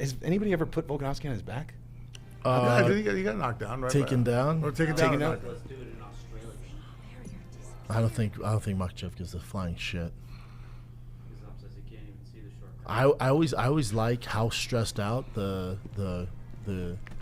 Has anybody ever put Volkanovski on his back? I think he got knocked down, right? Taken down. Or taken down. Let's do it in Australia. I don't think Makhachev gives a flying shit. Islam says he can't even see the shortcut. I always like how stressed out the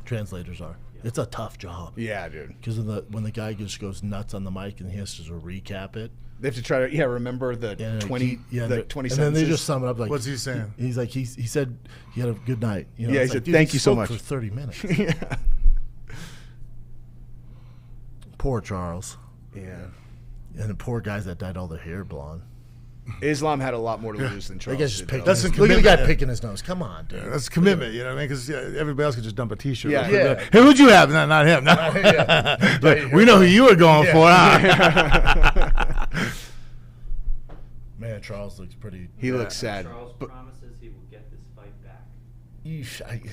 translators are. It's a tough job. Yeah, dude. Because when the guy just goes nuts on the mic and he has to recap it. They have to try to remember the 20 and sentences. then they just sum it up like, What's he saying? He's like he said he had a good night. You know, Yeah, it's he like, said, dude, "Thank you so spoke much." for 30 minutes. Yeah. Poor Charles. Yeah. And the poor guys that dyed all their hair blonde. Islam had a lot more to lose than They Charles. guys just did, picking though. That's his, a look at the guy commitment. picking his nose. Come on, dude. That's commitment, you know what I mean? Because everybody else could just dump a T-shirt. Yeah. real quick. Yeah. Hey, who'd you have? No, not him. No. But we know who you were going for, huh? Man, Charles looks pretty. He looks sad. Charles But promises he will get this fight back.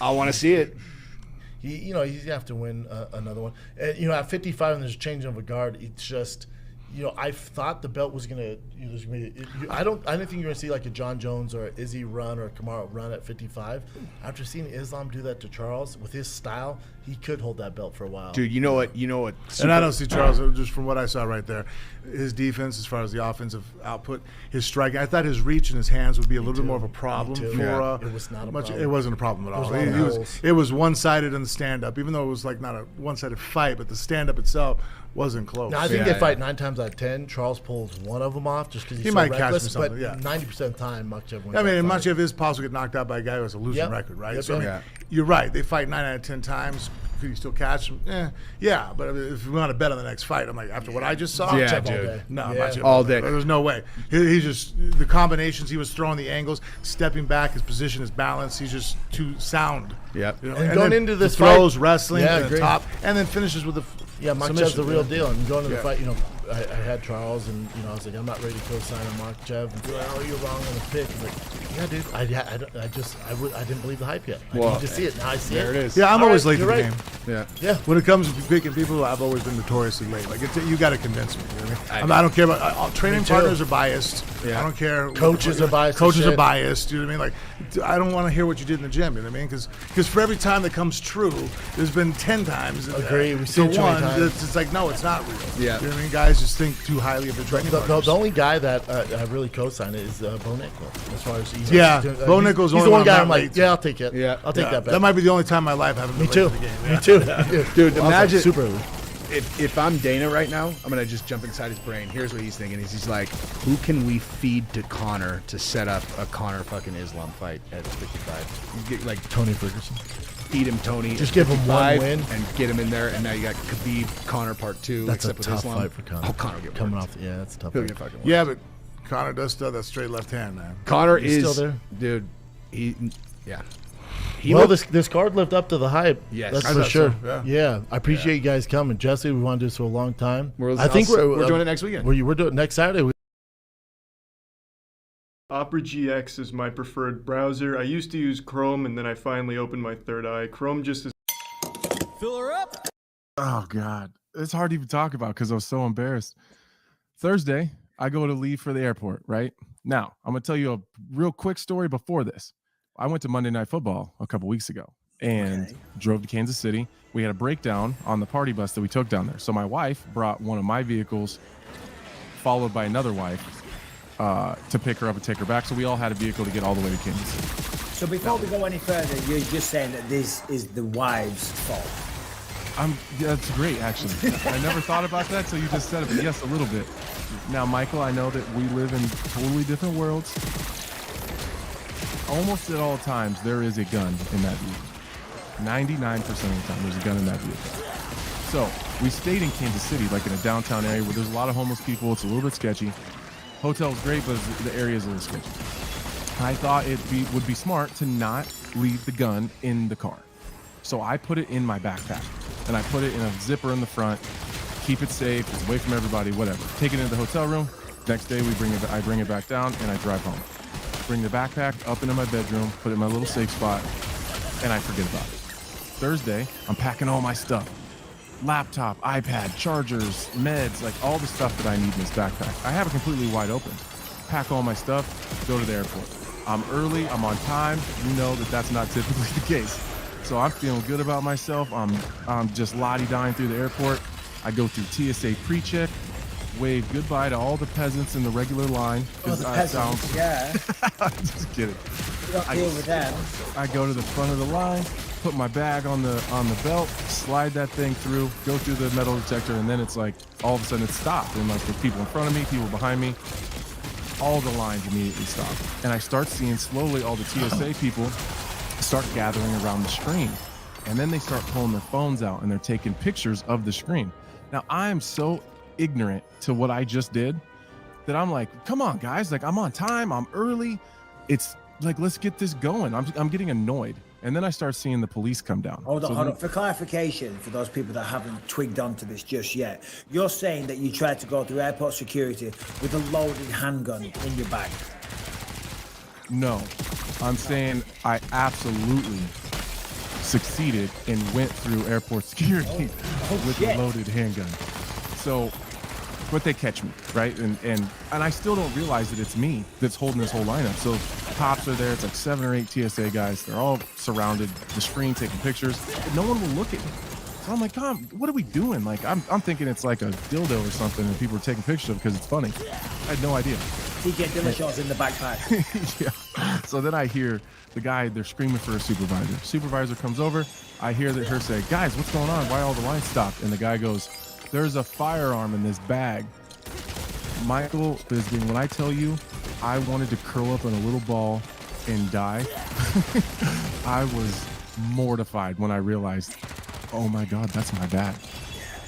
I want to see it. He's gonna have to win another one. At 55, and there's a change of a guard. It's just, I thought the belt was gonna. I didn't think you were gonna see like a John Jones or a Izzy run or a Kamaru run at 55. After seeing Islam do that to Charles with his style, he could hold that belt for a while. Dude, you know what? And I don't see Charles, just from what I saw right there, his defense as far as the offensive output, his striking. I thought his reach in his hands would be a little bit more of a problem too. for. Yeah. It was not a problem. It wasn't a problem at all. There was a lot of holes. It was one-sided in the stand-up, even though it was like not a one-sided fight, but the stand-up itself wasn't close. Now, I think Yeah, they fight 9 times out of 10. Charles pulls one of them off just because he's He so might catch reckless, him something, but yeah. 90% of the time, Makhachev wins. I mean, that and fight. Makhachev is possible to get knocked out by a guy who has a losing Yep. record, right? Yep, So I mean, yep. you're right. They fight 9 out of 10 times. Could you still catch him? Yeah. But I mean, if we want to bet on the next fight, I'm like, after what I just saw, Yeah, Makhachev all dude. day. no, Yeah. Makhachev All day. There's no way. He's just the combinations he was throwing, the angles, stepping back, his position, his balance. He's just too sound. Yep. You know? And going then into this the throws, fight- wrestling, Yeah, and the agree. top, and then finishes with the Yeah, Makhachev's submission, the real yeah. deal. And going to the Yeah. fight, I had Charles, and I was like, I'm not ready to co-sign on Makhachev. And people are like, oh, you're wrong on the pick. I'm like, yeah, dude, I didn't believe the hype yet. I Well, need to see it. Now I see There it is. Yeah, I'm All always right, late to the you're game. right. Yeah. Yeah. When it comes to picking people, I've always been notoriously late. Like you got to convince me. You know what I mean? I don't care about training Me too. partners are biased. Yeah. I don't care. Coaches are biased as Coaches are shit. biased. You know what I mean? Like I don't want to hear what you did in the gym. You know what I mean? Because for every time that comes true, there's been 10 times. Agree. We've to seen too many one. times. It's like no, it's not real. Yeah. You know what I mean? Guys just think too highly of the training partners. The only guy that I really co-signed is Bo Nickel. As far as he's Yeah, Bo Nickel's he's the the only one guy one I'm I'm like, late yeah, to. I'll take it. Yeah. I'll take Yeah, that bet. that might be the only time in my life I haven't been Me too. late to the game. Me too. Dude, I was like, imagine super early. if I'm Dana right now, I'm gonna just jump inside his brain. Here's what he's thinking: he's like, who can we feed to Connor to set up a Connor fucking Islam fight at 55? You get, like, Tony Ferguson. feed him Tony. Just at give him one 55 win. and get him in there. And now you got Khabib, Connor part 2. That's a except with tough Islam. fight for Connor. Oh, Connor will get coming worked. off. Yeah, that's a tough. He'll fight. get fucking worked. Yeah, but Connor does still have that straight left hand, man. Connor He's is still there? dude. He Well, looked- this card lived up to the hype. Yes. That's I for thought sure. so, yeah. I appreciate you guys coming, Jesse. We want to do this for a long time. I think we're doing it next weekend. We're doing it next Saturday. Opera GX is my preferred browser. I used to use Chrome, and then I finally opened my third eye. Chrome just is. Oh God, it's hard to even talk about because I was so embarrassed. Thursday, I go to leave for the airport. Right now, I'm gonna tell you a real quick story before this. I went to Monday Night Football a couple weeks ago and drove to Kansas City. We had a breakdown on the party bus that we took down there. So my wife brought one of my vehicles, followed by another wife, to pick her up and take her back. So we all had a vehicle to get all the way to Kansas City. So before we go any further, you're just saying that this is the wives' fault. Yeah, that's great, actually. I never thought about that, so you just said it, but yes, a little bit. Now, Michael, I know that we live in totally different worlds. Almost at all times, there is a gun in that vehicle. 99% of the time, there's a gun in that vehicle. So, we stayed in Kansas City, like in a downtown area where there's a lot of homeless people. It's a little bit sketchy. Hotel's great, but the area is a little sketchy. I thought would be smart to not leave the gun in the car. So I put it in my backpack, and I put it in a zipper in the front. Keep it safe, it's away from everybody, whatever. Take it into the hotel room. Next day, I bring it back down, and I drive home. Bring the backpack up into my bedroom, put it in my little safe spot, and I forget about it. Thursday, I'm packing all my stuff. Laptop, iPad, chargers, meds, like all the stuff that I need in this backpack. I have it completely wide open. Pack all my stuff, go to the airport. I'm early, I'm on time. You know that that's not typically the case. So I'm feeling good about myself. I'm just lottie-dying through the airport. I go through TSA pre-check, wave goodbye to all the peasants in the regular line. Oh, the peasants, yeah. Just kidding. You don't deal with them. I go to the front of the line, put my bag on the belt, slide that thing through, go through the metal detector, and then it's like all of a sudden it's stopped. And like there's people in front of me, people behind me, all the lines immediately stop. And I start seeing slowly all the TSA people start gathering around the screen. And then they start pulling their phones out and they're taking pictures of the screen. Now I am so ignorant to what I just did that I'm like, come on guys, like I'm on time, I'm early. It's like, let's get this going. I'm getting annoyed. And then I start seeing the police come down. Hold on. For clarification, for those people that haven't twigged onto this just yet, you're saying that you tried to go through airport security with a loaded handgun in your bag? No, I'm saying I absolutely succeeded and went through airport security with a loaded handgun. So, but they catch me, right? And I still don't realize that it's me that's holding this whole lineup. So cops are there. It's like 7 or 8 TSA guys. They're all surrounded the screen taking pictures. No one will look at me. So I'm like, Tom, what are we doing? Like, I'm thinking it's like a dildo or something and people are taking pictures of it because it's funny. I had no idea. TK Dillashaws in the backpack. Yeah. So then I hear the guy, they're screaming for a supervisor. Supervisor comes over. I hear that her say, guys, what's going on? Why all the lines stopped? And the guy goes, there's a firearm in this bag. Michael Bisping, when I tell you, I wanted to curl up in a little ball and die. I was mortified when I realized, oh my God, that's my bag.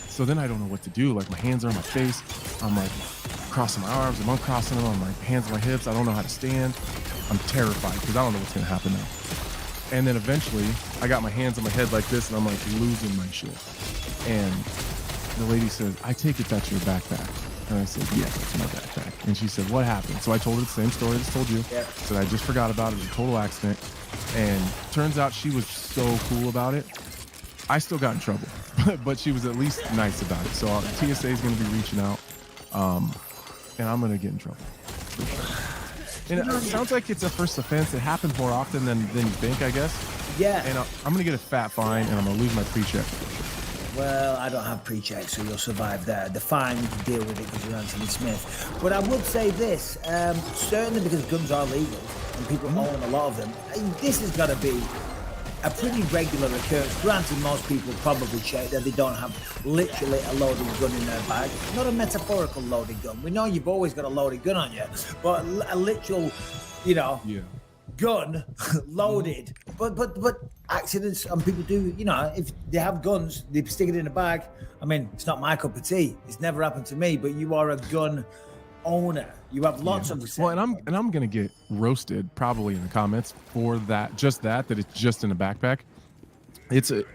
So then I don't know what to do. Like my hands are on my face. I'm like crossing my arms. I'm uncrossing them. I'm like hands on my hips. I don't know how to stand. I'm terrified because I don't know what's going to happen now. And then eventually I got my hands on my head like this and I'm like losing my shit. And the lady says, I take it that's your backpack. And I said, yes, that's my backpack. And she said, what happened? So I told her the same story I just told you. Yeah. Said I just forgot about it. It was a total accident. And turns out she was so cool about it. I still got in trouble, but she was at least nice about it. So TSA is going to be reaching out, and I'm going to get in trouble. And it sounds like it's a first offense. It happens more often than you think, I guess. Yeah. And I'm going to get a fat fine, and I'm going to lose my pre-check. Well, I don't have pre-check, so you'll survive there. The fine, you can deal with it because you're Anthony Smith. But I would say this, certainly because guns are legal and people own a lot of them, this has got to be a pretty regular occurrence. Granted, most people probably check that they don't have literally a loaded gun in their bag. Not a metaphorical loaded gun. We know you've always got a loaded gun on you, but a literal, gun loaded. But accidents and people do, if they have guns, they stick it in a bag. I mean, it's not my cup of tea. It's never happened to me, but you are a gun owner. You have lots of well, and I'm gonna get roasted probably in the comments for that. That it's just in a backpack. The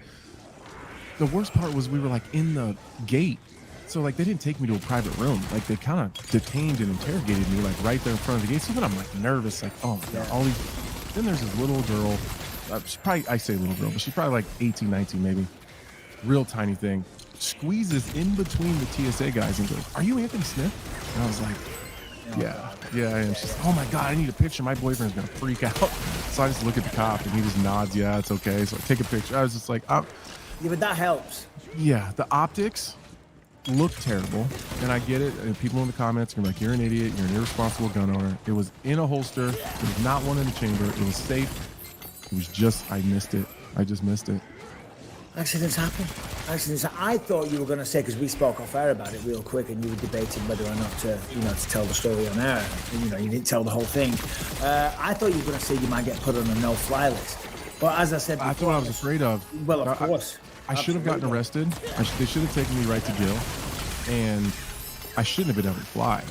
worst part was we were like in the gate, so like they didn't take me to a private room. Like they kind of detained and interrogated me like right there in front of the gate. So then I'm like nervous, like oh my God, all these. Then there's this little girl. She's probably, I say little girl, but she's probably like 18, 19 maybe. Real tiny thing. Squeezes in between the TSA guys and goes, "Are you Anthony Smith?" And I was like, yeah. And she's like, "Oh my God, I need a picture. My boyfriend's gonna freak out." So I just look at the cop and he just nods, "Yeah, it's okay." So I take a picture. I was just like, yeah, but that helps. Yeah, the optics look terrible, and I get it. And people in the comments are like, "You're an idiot. You're an irresponsible gun owner." It was in a holster. There was not one in the chamber. It was safe. It was just, I missed it. I just missed it. Accidents happen. I thought you were going to say, because we spoke off air about it real quick, and you were debating whether or not to, to tell the story on air. And, you didn't tell the whole thing. I thought you were going to say you might get put on a no-fly list. But as I said before, that's what I was afraid of. Well, of course. I should have gotten arrested. They should have taken me right to jail, and I shouldn't have been able to fly.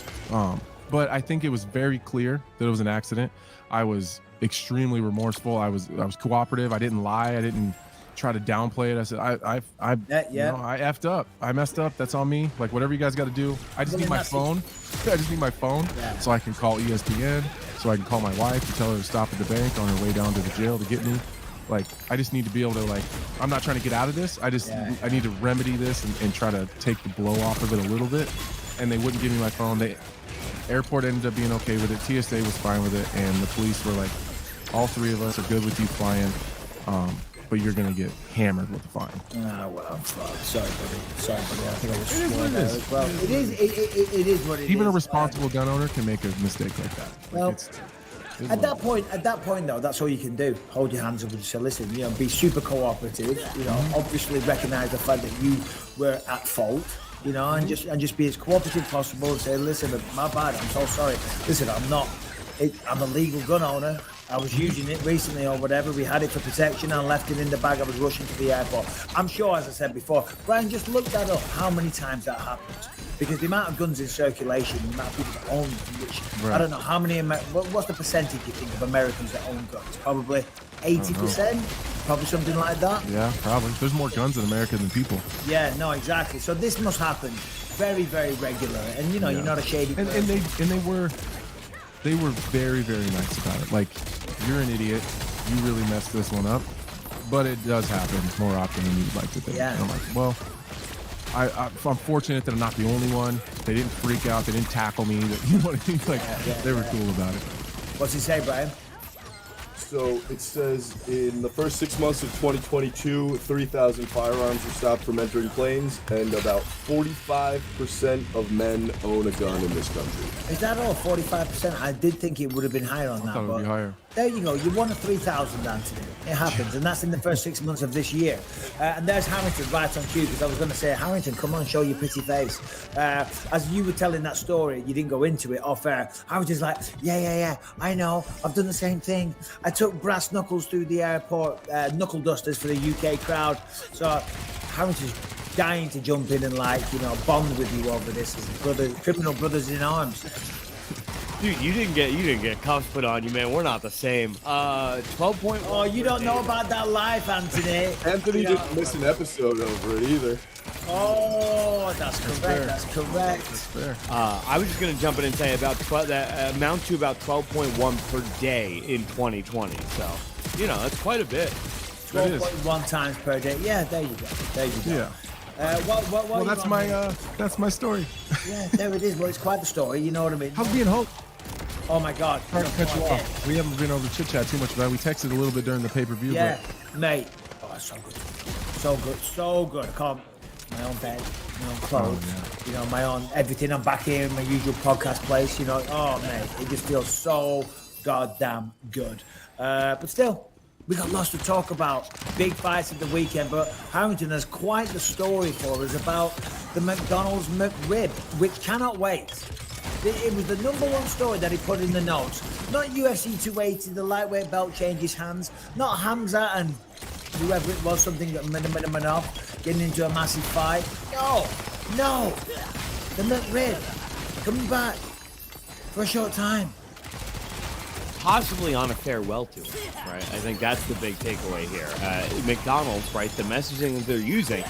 But I think it was very clear that it was an accident. I was extremely remorseful. I was cooperative. I didn't lie. I didn't try to downplay it. I said I effed up. I messed up. That's on me. Like whatever you guys got to do. I just need my phone. I just need my phone so I can call ESPN. So I can call my wife to tell her to stop at the bank on her way down to the jail to get me. Like I just need to be able to I'm not trying to get out of this. I need to remedy this and try to take the blow off of it a little bit. And they wouldn't give me my phone. Airport ended up being okay with it. TSA was fine with it, and the police were like, all three of us are good with you flying, but you're gonna get hammered with the fine. Ah, well, fuck. Sorry, buddy. I think I was It is what it there is. as well. It is what it is. Even a responsible gun owner can make a mistake like that. Well, it's At that point, though, that's all you can do. Hold your hands up and just say, listen, be super cooperative. Obviously recognize the fact that you were at fault. And just be as cooperative as possible and say, listen, my bad. I'm so sorry. Listen, I'm a legal gun owner. I was using it recently or whatever. We had it for protection and left it in the bag. I was rushing to the airport. I'm sure, as I said before, Brian, just look that up, how many times that happens. Because the amount of guns in circulation, the amount of people that own them, which I don't know how many, what's the percentage you think of Americans that own guns? Probably 80%? Probably something like that? Yeah, probably. There's more guns in America than people. Yeah, no, exactly. So this must happen very, very regular. And, you're not a shady And they were very, very nice about it. Like, you're an idiot. You really messed this one up. But it does happen more often than you'd like to think. Yeah. And I'm like, well, I'm fortunate that I'm not the only one. They didn't freak out. They didn't tackle me. You know what I mean? Like, they were cool about it. What's he say, Brian? So it says in the first 6 months of 2022, 3,000 firearms were stopped from entering planes, and about 45% of men own a gun in this country. Is that all? 45%? I did think it would have been higher on that. I thought it would be higher. There you go. You won a 3,000, Anthony. It happens, and that's in the first 6 months of this year. And there's Harrington right on cue, because I was going to say, Harrington, come on, show your pretty face. As you were telling that story, you didn't go into it off air. Harrington's like, yeah, I know. I've done the same thing. I took brass knuckles through the airport, knuckle dusters for the UK crowd. So Harrington's dying to jump in and bond with you over this as criminal brothers in arms. Dude, you didn't get cuffs put on you, man. We're not the same. 12.1. Oh, you don't know about that life, Anthony. Anthony didn't miss an episode over it either. Oh, that's correct. That's correct. That's fair. I was just gonna jump in and say about that amount to about 12.1 per day in 2020. So, that's quite a bit. 12.1 times per day. Yeah, there you go. Yeah. Well, That's my story. Yeah, there it is. Well, it's quite the story. You know what I mean? How's being Hulk? Oh my God! Sorry to cut you off. We haven't been able to chit chat too much about it. We texted a little bit during the pay-per-view. Yeah, mate. Oh, so good, so good. I can't. My own bed, my own clothes, my own everything. I'm back here in my usual podcast place. Oh mate, it just feels so goddamn good. But still, we got lots to talk about. Big fights at the weekend, but Harrington has quite the story for us about the McDonald's McRib, which cannot wait. It was the #1 story that he put in the notes. Not UFC 280, the lightweight belt changes hands. Not Hamza and whoever it was, something that Minaminoff getting into a massive fight. No. The McRib coming back for a short time. Possibly on a farewell to it, right? I think that's the big takeaway here. McDonald's, right? The messaging that they're using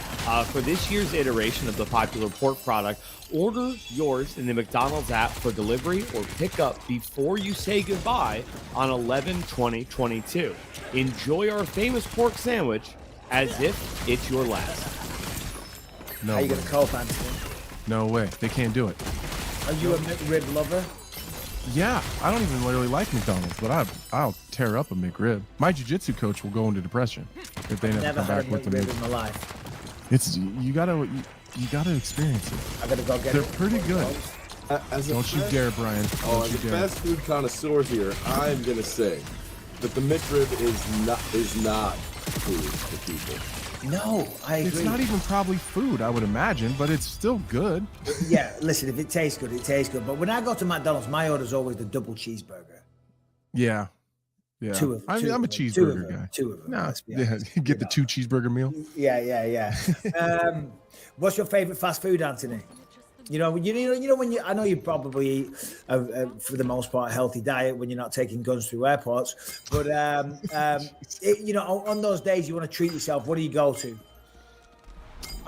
for this year's iteration of the popular pork product. Order yours in the McDonald's app for delivery or pickup before you say goodbye on 11/20/22. Enjoy our famous pork sandwich as if it's your last. No How you way. gonna cope, Anthony? No way. They can't do it. Are you a McRib lover? Yeah, I don't even really like McDonald's, but I'll tear up a McRib. My jiu-jitsu coach will go into depression if they never Never come had a back with the McRib Mc. in my life. It's you gotta experience it. I gotta go get They're it. pretty good. As a Don't you dare, Brian. as Don't a you dare. fast food connoisseur here, I'm gonna say that the McRib is not food for people. No, I agree. It's not even probably food, I would imagine, but it's still good. Yeah, listen, if it tastes good, it tastes good. But when I go to McDonald's, my order's always the double cheeseburger. Yeah. Two of I'm a them, cheeseburger guy. Two of them. No, let's be yeah, honest. get the 2 cheeseburger meal. Yeah. What's your favorite fast food, Anthony? You know when I know you probably eat for the most part a healthy diet when you're not taking guns through airports, but on those days you want to treat yourself. What do you go to?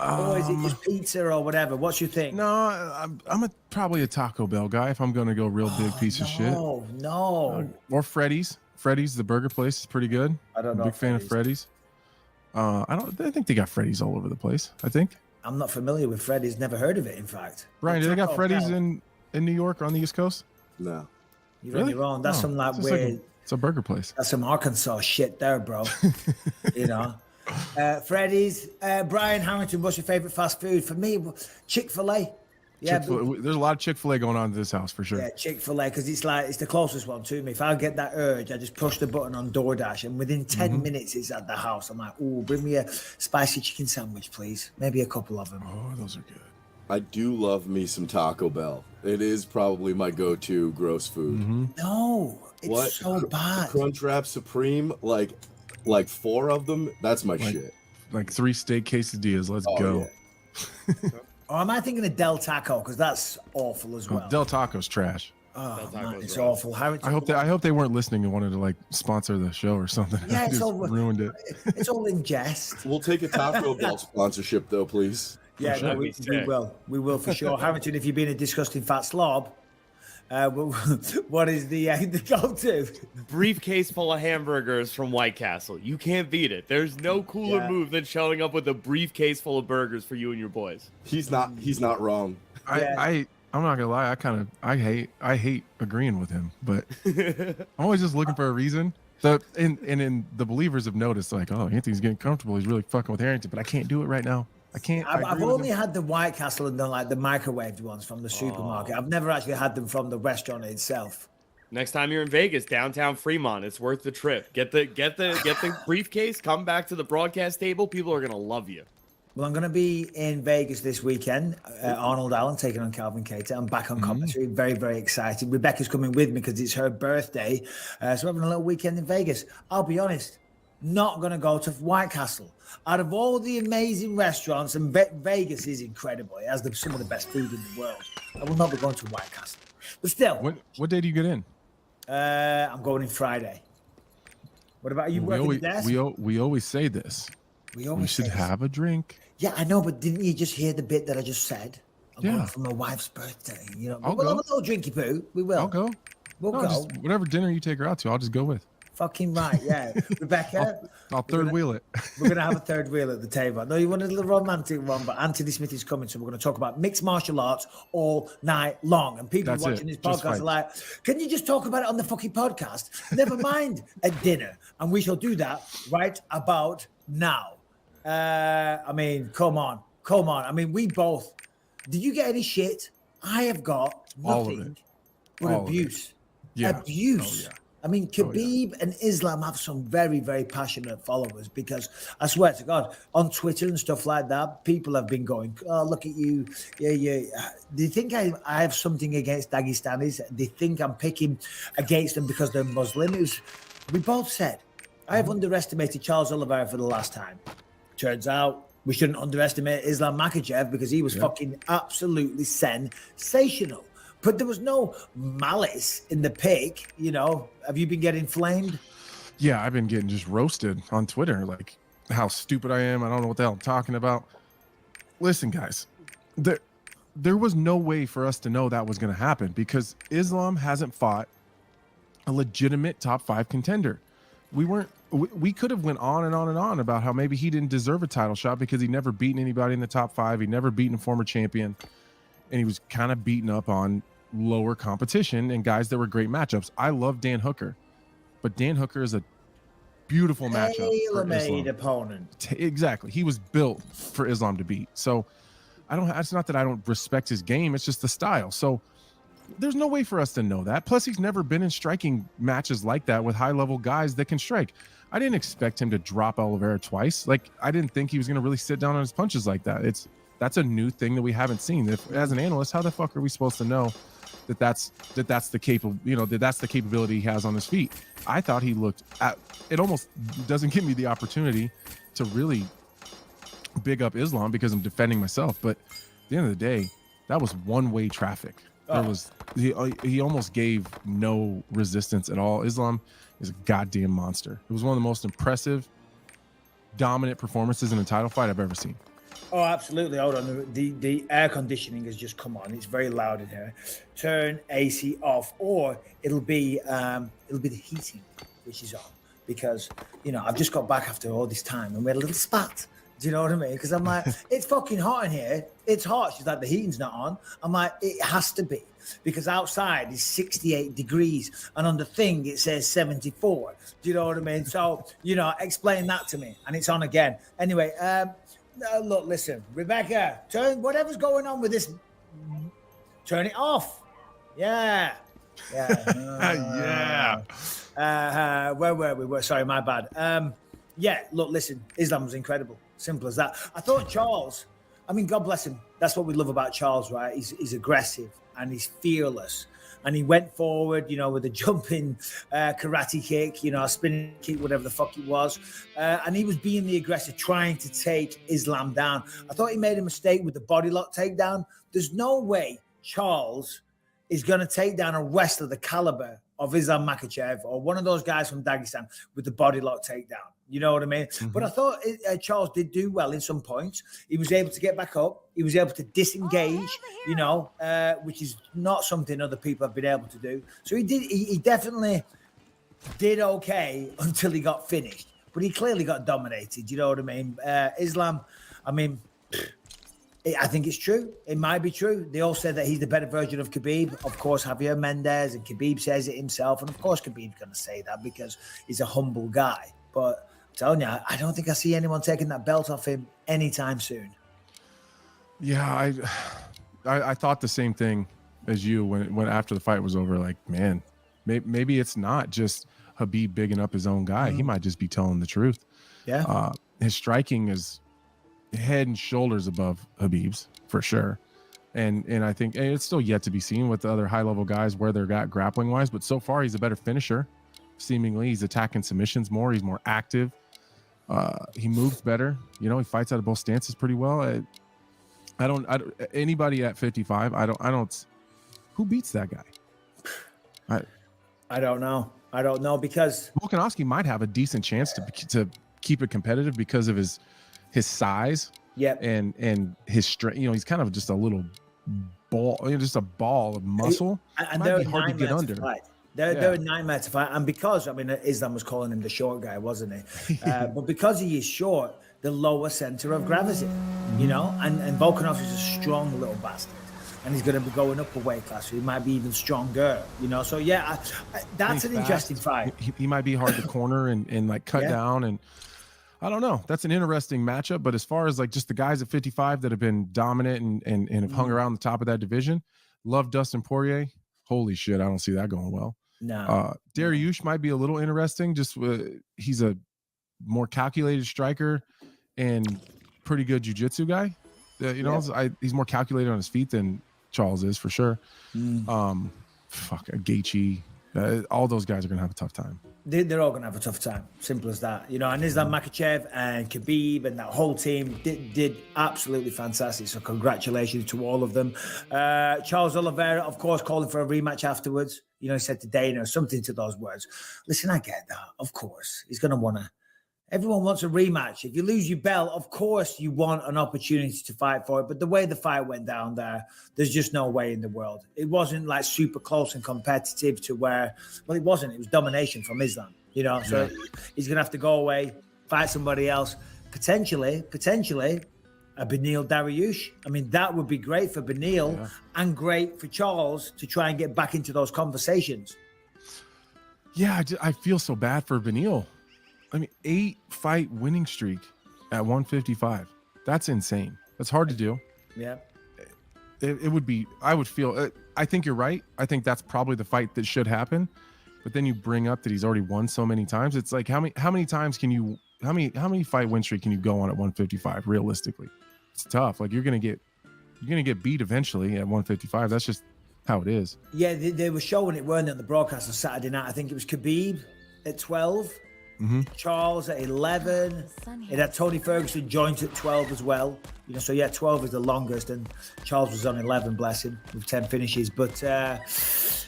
Or is it just pizza or whatever? What's your thing? No, I'm probably a Taco Bell guy if I'm gonna go real big piece of shit. No. Or Freddy's. Freddy's, the burger place, is pretty good. I don't know Big fan of Freddy's. I think they got Freddy's all over the place. I think. I'm not familiar with Freddy's. Never heard of it. In fact, Brian, do they got Taco Freddy's Bell. in in New York or on the East Coast? No. You're on your own. That's Oh, some like it's just like weird. it's a burger place. That's some Arkansas shit there, bro. You know. Freddy's, Brian Harrington, what's your favorite fast food? For me, Chick-fil-A. Yeah, There's a lot of Chick-fil-A going on in this house for sure. yeah, Chick-fil-A, because it's the closest one to me. If I get that urge, I just push the button on DoorDash, and within 10 minutes, it's at the house. I'm like, ooh, bring me a spicy chicken sandwich, please. Maybe a couple of them. Oh, those are good. I do love me some Taco Bell. It is probably my go-to gross food. No, it's so bad. Crunchwrap Supreme, like 4 of them. That's my shit. Like 3 steak quesadillas. Let's go. Yeah. Or am I thinking of Del Taco? Because that's awful as well. Del Taco's trash. Oh, man, it's awful. Harrington, I hope they weren't listening and wanted to like sponsor the show or something. Yeah, it's Just all ruined it. It's all in jest. We'll take a Taco Bell sponsorship though, please. Yeah, sure. no, we That'd be sick. will. We will for sure. Harrington, if you've been a disgusting fat slob, what is the go-to? Briefcase full of hamburgers from White Castle. You can't beat it. There's no cooler Yeah. move than showing up with a briefcase full of burgers for you and your boys. He's not wrong. I'm not gonna lie. I hate agreeing with him, but I'm always just looking for a reason. In the believers have noticed like, oh, Anthony's getting comfortable. He's really fucking with Harrington, but I can't do it right now. I can't. I I've agree with only him. had the White Castle and like the microwaved ones from the supermarket. I've never actually had them from the restaurant itself. Next time you're in Vegas, downtown Fremont, it's worth the trip. Get the briefcase. Come back to the broadcast table. People are gonna love you. Well, I'm going to be in Vegas this weekend. Arnold Allen taking on Calvin Cater. I'm back on commentary. Very, very excited. Rebecca's coming with me because it's her birthday. So we're having a little weekend in Vegas. I'll be honest, not going to go to White Castle. Out of all the amazing restaurants, and Vegas is incredible. It has some of the best food in the world. I will not be going to White Castle. But still, What day do you get in? I'm going in Friday. What about you? Working the desk? We always say this. We We should have a drink. Yeah, I know, but didn't you just hear the bit that I just said? I'm Yeah. going for my wife's birthday. You know, I'll we'll go. have a little drinky poo. We will. I'll go. We'll No, go. just whatever dinner you take her out to, I'll just go with. Fucking right, yeah. Rebecca, I'll third wheel it. we're going to have a third wheel at the table. I know you wanted a little romantic one, but Anthony Smith is coming, so we're going to talk about mixed martial arts all night long. And people That's watching it. this Just podcast are like, can you just talk about it on the fucking podcast? Never mind at dinner. And we shall do that right about now. I mean, come on. I mean, we both. Did you get any shit? I have got All of nothing it. but All of it. abuse. Yeah. Abuse. Oh, yeah. I mean, Khabib and Islam have some very, very passionate followers because I swear to God, on Twitter and stuff like that, people have been going, oh, look at you. Yeah. Do you think I have something against Dagestanis? They think I'm picking against them because they're Muslim? We both said, I have underestimated Charles Oliveira for the last time. Turns out we shouldn't underestimate Islam Makhachev because he was fucking absolutely sensational. But there was no malice in the pick, you know. Have you been getting flamed? Yeah, I've been getting just roasted on Twitter, like how stupid I am. I don't know what the hell I'm talking about. Listen, guys, there was no way for us to know that was going to happen because Islam hasn't fought a legitimate top 5 contender. We could have went on and on and on about how maybe he didn't deserve a title shot because he never beaten anybody in the top 5. He never beaten a former champion, and he was kind of beaten up on lower competition and guys that were great matchups. I love Dan Hooker, but Dan Hooker is a beautiful matchup for Tailor-made Islam. opponent. Exactly. He was built for Islam to beat. So it's not that I don't respect his game. It's just the style. So there's no way for us to know that. Plus, he's never been in striking matches like that with high-level guys that can strike. I didn't expect him to drop Oliveira twice. Like, I didn't think he was going to really sit down on his punches like that. That's a new thing that we haven't seen. As an analyst, how the fuck are we supposed to know that's the capability he has on his feet? I thought he looked at it. Almost doesn't give me the opportunity to really big up Islam because I'm defending myself. But at the end of the day, that was one-way traffic. He almost gave no resistance at all. Islam is a goddamn monster. It was one of the most impressive, dominant performances in a title fight I've ever seen. Oh, absolutely. Hold on. The air conditioning has just come on. It's very loud in here. Turn AC off, or it'll be the heating which is on, because I've just got back after all this time and we had a little spat. Do you know what I mean? Because I'm like, it's fucking hot in here. It's hot. She's like, the heating's not on. I'm like, it has to be. because outside is 68 degrees and on the thing it says 74. Do you know what I mean? So, explain that to me. And it's on again. Anyway, look, listen, Rebecca, turn whatever's going on with this, turn it off. Yeah. Where were we? Sorry, my bad. Look, listen, Islam was incredible. Simple as that. I thought Charles, God bless him. That's what we love about Charles, right? He's aggressive and he's fearless. And he went forward, with a jumping karate kick, a spinning kick, whatever the fuck it was. And he was being the aggressor, trying to take Islam down. I thought he made a mistake with the body lock takedown. There's no way Charles is going to take down a wrestler the caliber of Islam Makhachev or one of those guys from Dagestan with the body lock takedown. You know what I mean? Mm-hmm. But I thought Charles did do well in some points. He was able to get back up. He was able to disengage, which is not something other people have been able to do. So he definitely did okay until he got finished. But he clearly got dominated. You know what I mean? Islam, I think it's true. It might be true. They all said that he's the better version of Khabib. Of course, Javier Mendez, and Khabib says it himself. And of course, Khabib's going to say that because he's a humble guy. But I'm telling you, I don't think I see anyone taking that belt off him anytime soon. Yeah, I thought the same thing as you when after the fight was over. Like, man, maybe it's not just Khabib bigging up his own guy. Mm-hmm. He might just be telling the truth. Yeah. His striking is head and shoulders above Khabib's for sure. And I think it's still yet to be seen with the other high level guys where they're at grappling wise, but so far he's a better finisher. Seemingly he's attacking submissions more. He's more active. He moves better. He fights out of both stances pretty well. I don't anybody at 55. I don't who beats that guy? I don't know because Volkanovski might have a decent chance to keep it competitive because of his size, and his strength. He's kind of just a little ball, just a ball of muscle. And they're hard to get under. They're a nightmare to fight, and because Islam was calling him the short guy, wasn't he? But because he is short, the lower center of gravity, and Volkanovski is a strong little bastard, and he's going to be going up a weight class, so he might be even stronger, So that's an interesting fight. He might be hard to corner and like cut down and. I don't know. That's an interesting matchup. But as far as like just the guys at 55 that have been dominant and have hung around the top of that division, love Dustin Poirier. Holy shit, I don't see that going well. No. Dariush might be a little interesting. Just he's a more calculated striker and pretty good jiu-jitsu guy. He's more calculated on his feet than Charles is for sure. Gaethje. All those guys are going to have a tough time. They're all going to have a tough time. Simple as that. And Islam Makhachev and Khabib and that whole team did absolutely fantastic. So congratulations to all of them. Charles Oliveira, of course, calling for a rematch afterwards. He said to Dana something to those words. Listen, I get that. Of course, he's going to want to. Everyone wants a rematch. If you lose your belt, of course you want an opportunity to fight for it. But the way the fight went down there's just no way in the world. It wasn't like super close and competitive to where, well, it wasn't. It was domination from Islam, So he's going to have to go away, fight somebody else. Potentially, a Beneil Dariush. That would be great for Beneil and great for Charles to try and get back into those conversations. Yeah, I feel so bad for Beneil. 8-fight winning streak at 155. That's insane. That's hard to do. Yeah. It would be, I would feel, I think you're right. I think that's probably the fight that should happen. But then you bring up that he's already won so many times. It's like, how many times can you, how many fight win streak can you go on at 155 realistically? It's tough. Like you're going to get beat eventually at 155. That's just how it is. Yeah. They were showing it, weren't they, on the broadcast on Saturday night? I think it was Khabib at 12. Mm-hmm. Charles at 11. It had Tony Ferguson joint at 12 as well. 12 is the longest, and Charles was on 11, bless him, with 10 finishes. But Islam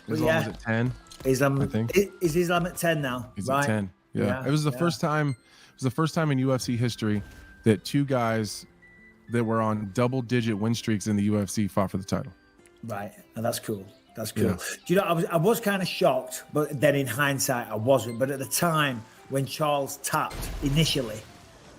was at 10. Islam, I think. Is Islam at 10 now? He's at 10. Yeah. It was the first time. It was the first time in UFC history that two guys that were on double-digit win streaks in the UFC fought for the title. Right, and that's cool. That's cool. Yeah. I was kind of shocked, but then in hindsight, I wasn't. But at the time, when Charles tapped initially,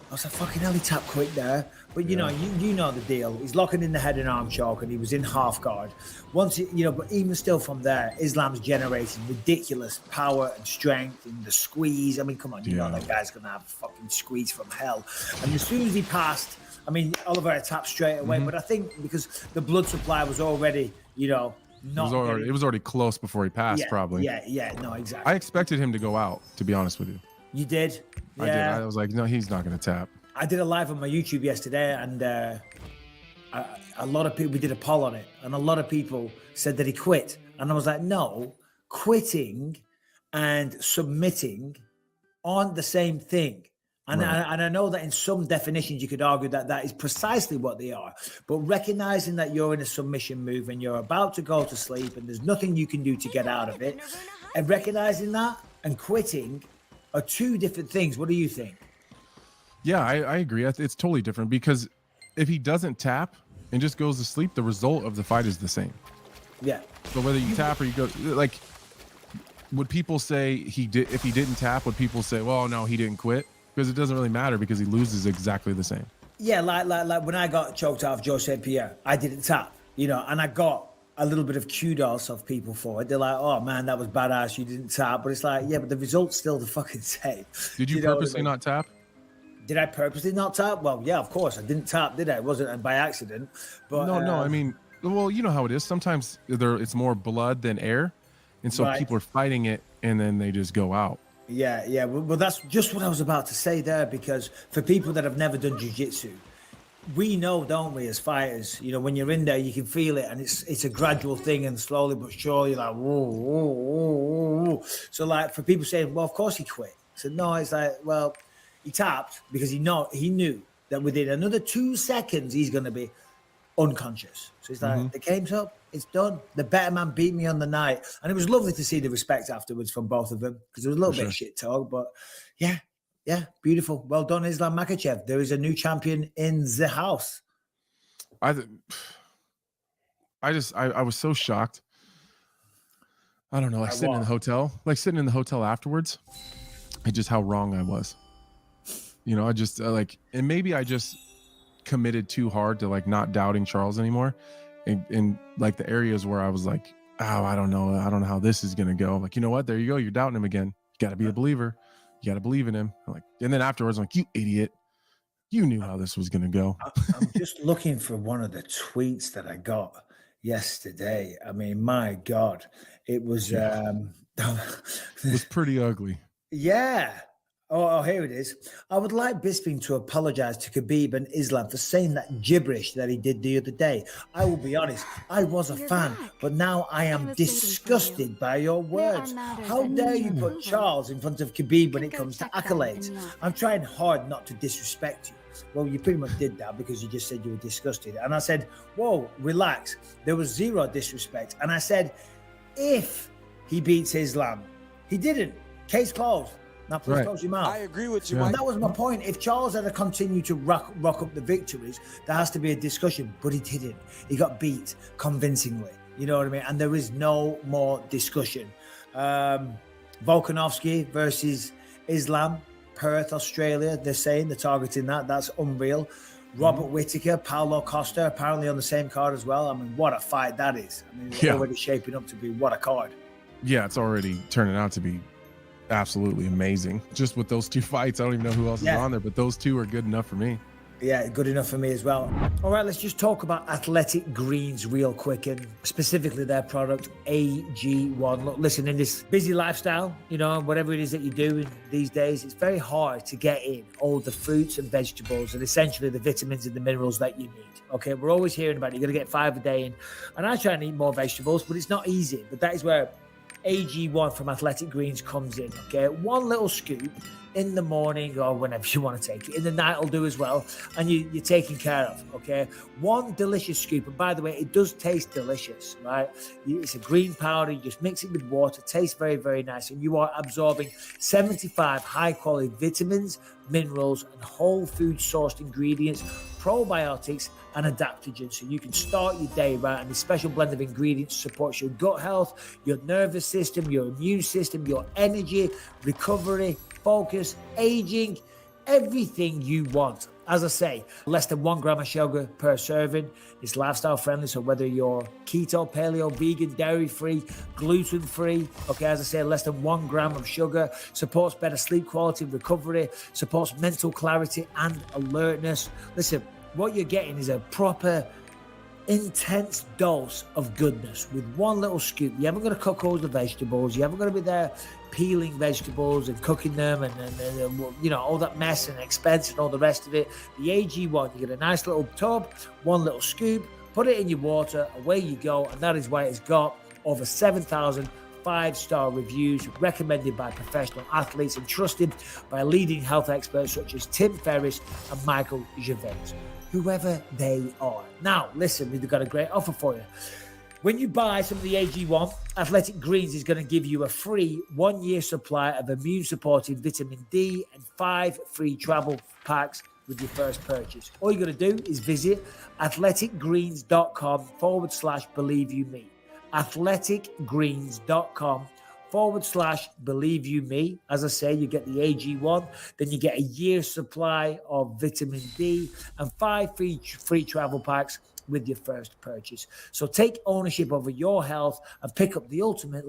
I was like, fucking hell, he tapped quick there. But, you know, you know the deal. He's locking in the head and arm choke, and he was in half guard. Once, you know, but even still from there, Islam's generating ridiculous power and strength and the squeeze. I mean, come on, you know that guy's going to have a fucking squeeze from hell. And as soon as he passed, I mean, Oliveira tapped straight away. But I think because the blood supply was already, you know, not it was already close before he passed, probably. Yeah, no, exactly. I expected him to go out, to be honest with you. You did? Yeah. I did. I was like, no, he's not going to tap. I did a live on my YouTube yesterday, and a lot of people, we did a poll on it, and a lot of people said that he quit. And I was like, no, quitting and submitting aren't the same thing. And, and I know that in some definitions you could argue that that is precisely what they are. But recognizing that you're in a submission move and you're about to go to sleep and there's nothing you can do to get out of it, and recognizing that and quitting are two different things. What do you think? Yeah, I agree. It's totally different because if he doesn't tap and just goes to sleep, the result of the fight is the same. Yeah. So whether you tap or you go, like, would people say he did? If he didn't tap, would people say, well, no, he didn't quit? Because it doesn't really matter because he loses exactly the same. Yeah, like when I got choked out of Joe St. Pierre, I didn't tap, you know, and I got a little bit of kudos of people for it. They're like, oh man, that was badass, you didn't tap. But it's like, yeah, but the result's still the fucking same. Did you purposely not tap? Did I purposely not tap? Well, yeah, of course. I didn't tap, did I? It wasn't by accident. But No, I mean, well, you know how it is. Sometimes it's more blood than air. And so people are fighting it and then they just go out. Yeah. Well, that's just what I was about to say there, because for people that have never done jiu-jitsu, we know, don't we, as fighters, you know, when you're in there, you can feel it, and it's a gradual thing, and slowly but surely, like, whoa, whoa, whoa, whoa. So, like, for people saying, well, of course he quit. I said, no, it's like, well, he tapped because he knew that within another 2 seconds, he's going to be unconscious. So it's like, the game's up, it's done. The better man beat me on the night. And it was lovely to see the respect afterwards from both of them, because there was a little bit of shit talk, but yeah, beautiful. Well done, Islam Makhachev. There is a new champion in the house. I was so shocked. I don't know, like sitting in the hotel afterwards, and just how wrong I was. You know, I just and maybe I just committed too hard to like not doubting Charles anymore. In like the areas where I was like, oh, I don't know how this is gonna go. I'm like, you know what? There you go. You're doubting him again. You got to be a believer. You got to believe in him. I'm like, and then afterwards, I'm like, you idiot. You knew how this was gonna go. I'm just looking for one of the tweets that I got yesterday. I mean, my God, it was it was pretty ugly. Yeah. Oh, here it is. I would like Bisping to apologize to Khabib and Islam for saying that gibberish that he did the other day. I will be honest, I was a fan, but now I am disgusted by your words. How dare you put Charles in front of Khabib when it comes to accolades? I'm trying hard not to disrespect you. Well, you pretty much did that because you just said you were disgusted. And I said, whoa, relax. There was zero disrespect. And I said, if he beats Islam, he didn't. Case closed. Now, please close your mouth. I agree with you. And that was my point. If Charles had continued to rock up the victories, there has to be a discussion, but he didn't. He got beat convincingly. You know what I mean? And there is no more discussion. Volkanovski versus Islam, Perth, Australia. They're saying they're targeting that. That's unreal. Robert Whittaker, Paulo Costa, apparently on the same card as well. I mean, what a fight that is. I mean, it's already shaping up to be what a card. Yeah, it's already turning out to be absolutely amazing. Just with those two fights, I don't even know who else is on there, but those two are good enough for me. Yeah, good enough for me as well. All right, let's just talk about Athletic Greens real quick, and specifically their product AG1. Look, listen, in this busy lifestyle, you know, whatever it is that you do these days, it's very hard to get in all the fruits and vegetables and essentially the vitamins and the minerals that you need. Okay, we're always hearing about it. You're going to get 5 a day in, and I try and eat more vegetables, but it's not easy. But that is where AG1 from Athletic Greens comes in. Okay, 1 little scoop in the morning or whenever you want to take it. In the night will do as well, and you're taken care of. Okay, 1 delicious scoop, and by the way, it does taste delicious, right? It's a green powder. You just mix it with water. It tastes very, very nice, and you are absorbing 75 high-quality vitamins, minerals, and whole food sourced ingredients, probiotics, and adaptogens, so you can start your day right. And this special blend of ingredients supports your gut health, your nervous system, your immune system, your energy, recovery, focus, aging, everything you want. As I say, less than 1 gram of sugar per serving. It's lifestyle friendly, so whether you're keto, paleo, vegan, dairy-free, gluten-free, okay, as I say, less than 1 gram of sugar, supports better sleep quality and recovery, supports mental clarity and alertness. Listen, what you're getting is a proper intense dose of goodness with one little scoop. You haven't got to cook all the vegetables. You haven't got to be there peeling vegetables and cooking them and you know, all that mess and expense and all the rest of it. The AG1, you get a nice little tub, one little scoop, put it in your water, away you go, and that is why it's got over 7,000 5-star reviews, recommended by professional athletes and trusted by leading health experts such as Tim Ferriss and Michael Gervais, whoever they are. Now, listen, we've got a great offer for you. When you buy some of the AG1, Athletic Greens is going to give you a free 1-year supply of immune-supporting vitamin D and 5 free travel packs with your first purchase. All you got to do is visit athleticgreens.com/believeyoume. athleticgreens.com/believeyoume. As I say, you get the AG1, then you get a year's supply of vitamin D and 5 free travel packs with your first purchase. So take ownership over your health and pick up the ultimate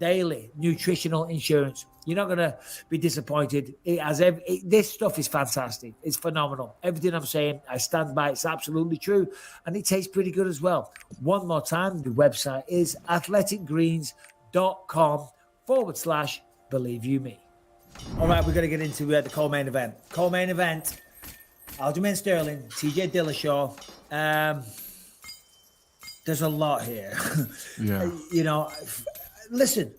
daily nutritional insurance. You're not going to be disappointed. This stuff is fantastic. It's phenomenal. Everything I'm saying, I stand by. It's absolutely true. And it tastes pretty good as well. One more time, the website is athleticgreens.com/believeyoume. All right, we're going to get into the co-main event. Co-main event, Aljamain Sterling, TJ Dillashaw. There's a lot here. Yeah. You know, listen,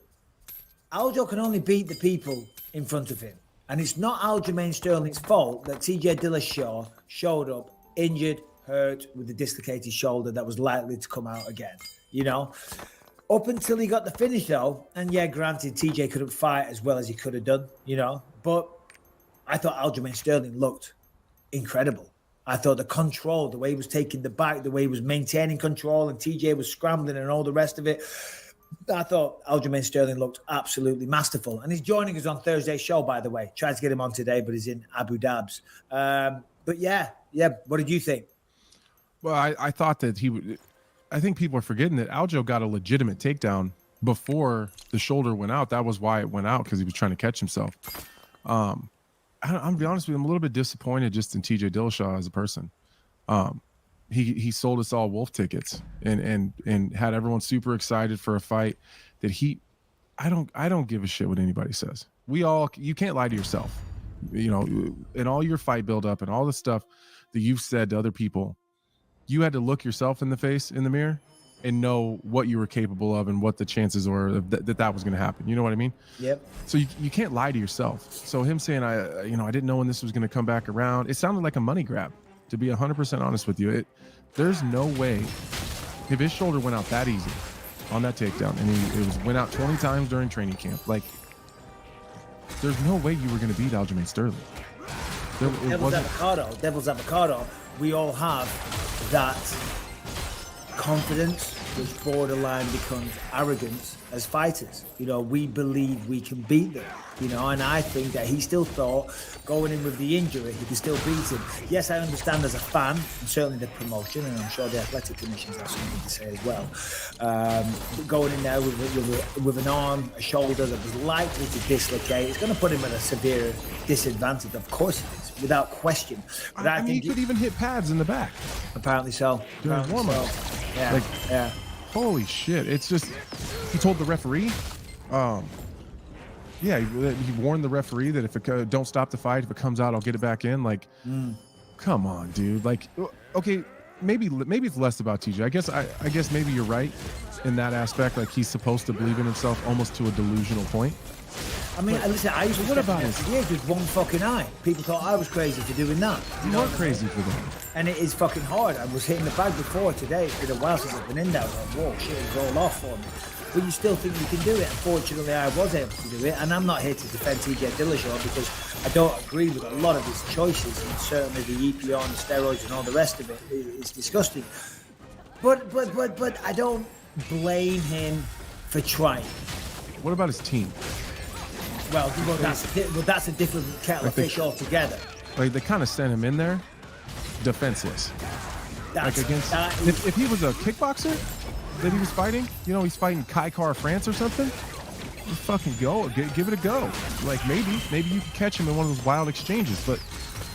Aljo can only beat the people in front of him. And it's not Aljamain Sterling's fault that TJ Dillashaw showed up injured, hurt, with a dislocated shoulder that was likely to come out again. You know, up until he got the finish, though, and yeah, granted, TJ couldn't fight as well as he could have done, you know, but I thought Aljamain Sterling looked incredible. I thought the control, the way he was taking the back, the way he was maintaining control, and TJ was scrambling and all the rest of it. I thought Aljamain Sterling looked absolutely masterful. And he's joining us on Thursday's show, by the way. Tried to get him on today, but he's in Abu Dhabi. But yeah. What did you think? Well, I thought that he would. I think people are forgetting that Aljo got a legitimate takedown before the shoulder went out. That was why it went out, because he was trying to catch himself. I'm gonna be honest with you, I'm a little bit disappointed just in TJ Dillashaw as a person. He sold us all wolf tickets and had everyone super excited for a fight that I don't give a shit what anybody says. You can't lie to yourself. You know, in all your fight buildup and all the stuff that you've said to other people, you had to look yourself in the face in the mirror and know what you were capable of and what the chances were that was going to happen. You know what I mean? Yep. So you can't lie to yourself. So him saying, I didn't know when this was going to come back around. It sounded like a money grab, to be 100% honest with you. There's no way, if his shoulder went out that easy on that takedown, and it went out 20 times during training camp, like, there's no way you were going to beat Aljamain Sterling. Devil's avocado. We all have that confidence, which borderline becomes arrogance as fighters. You know, we believe we can beat them, you know, and I think that he still thought going in with the injury, he could still beat him. Yes, I understand as a fan, and certainly the promotion, and I'm sure the athletic commissions have something to say as well. Going in there with an arm, a shoulder that was likely to dislocate, it's going to put him at a severe disadvantage. Of course it is, without question. But I mean, he could even hit pads in the back. Apparently so. During warm-up. Yeah, like, yeah. Holy shit. It's just, he told the referee, he warned the referee that if it don't stop the fight, if it comes out, I'll get it back in. Like, come on, dude. Like, okay, maybe it's less about TJ. I guess maybe you're right in that aspect. Like, he's supposed to believe in himself almost to a delusional point. I mean, listen, I used to what about it? Yeah, just one fucking eye. People thought I was crazy for doing that. You are crazy for that. And it is fucking hard. I was hitting the bag before today. It's been a while since I've been in there. Like, whoa, shit is all off for me. But you still think you can do it. Unfortunately, I was able to do it. And I'm not here to defend TJ Dillashaw because I don't agree with a lot of his choices. And certainly the EPO and the steroids and all the rest of it is disgusting. But I don't blame him for trying. What about his team? Well, that's a different kettle of fish altogether. Like they kind of sent him in there defenseless. That's, Like against, if he was a kickboxer that he was fighting, you know, he's fighting Kai Car France or something, just fucking go, give it a go. Like maybe you can catch him in one of those wild exchanges, but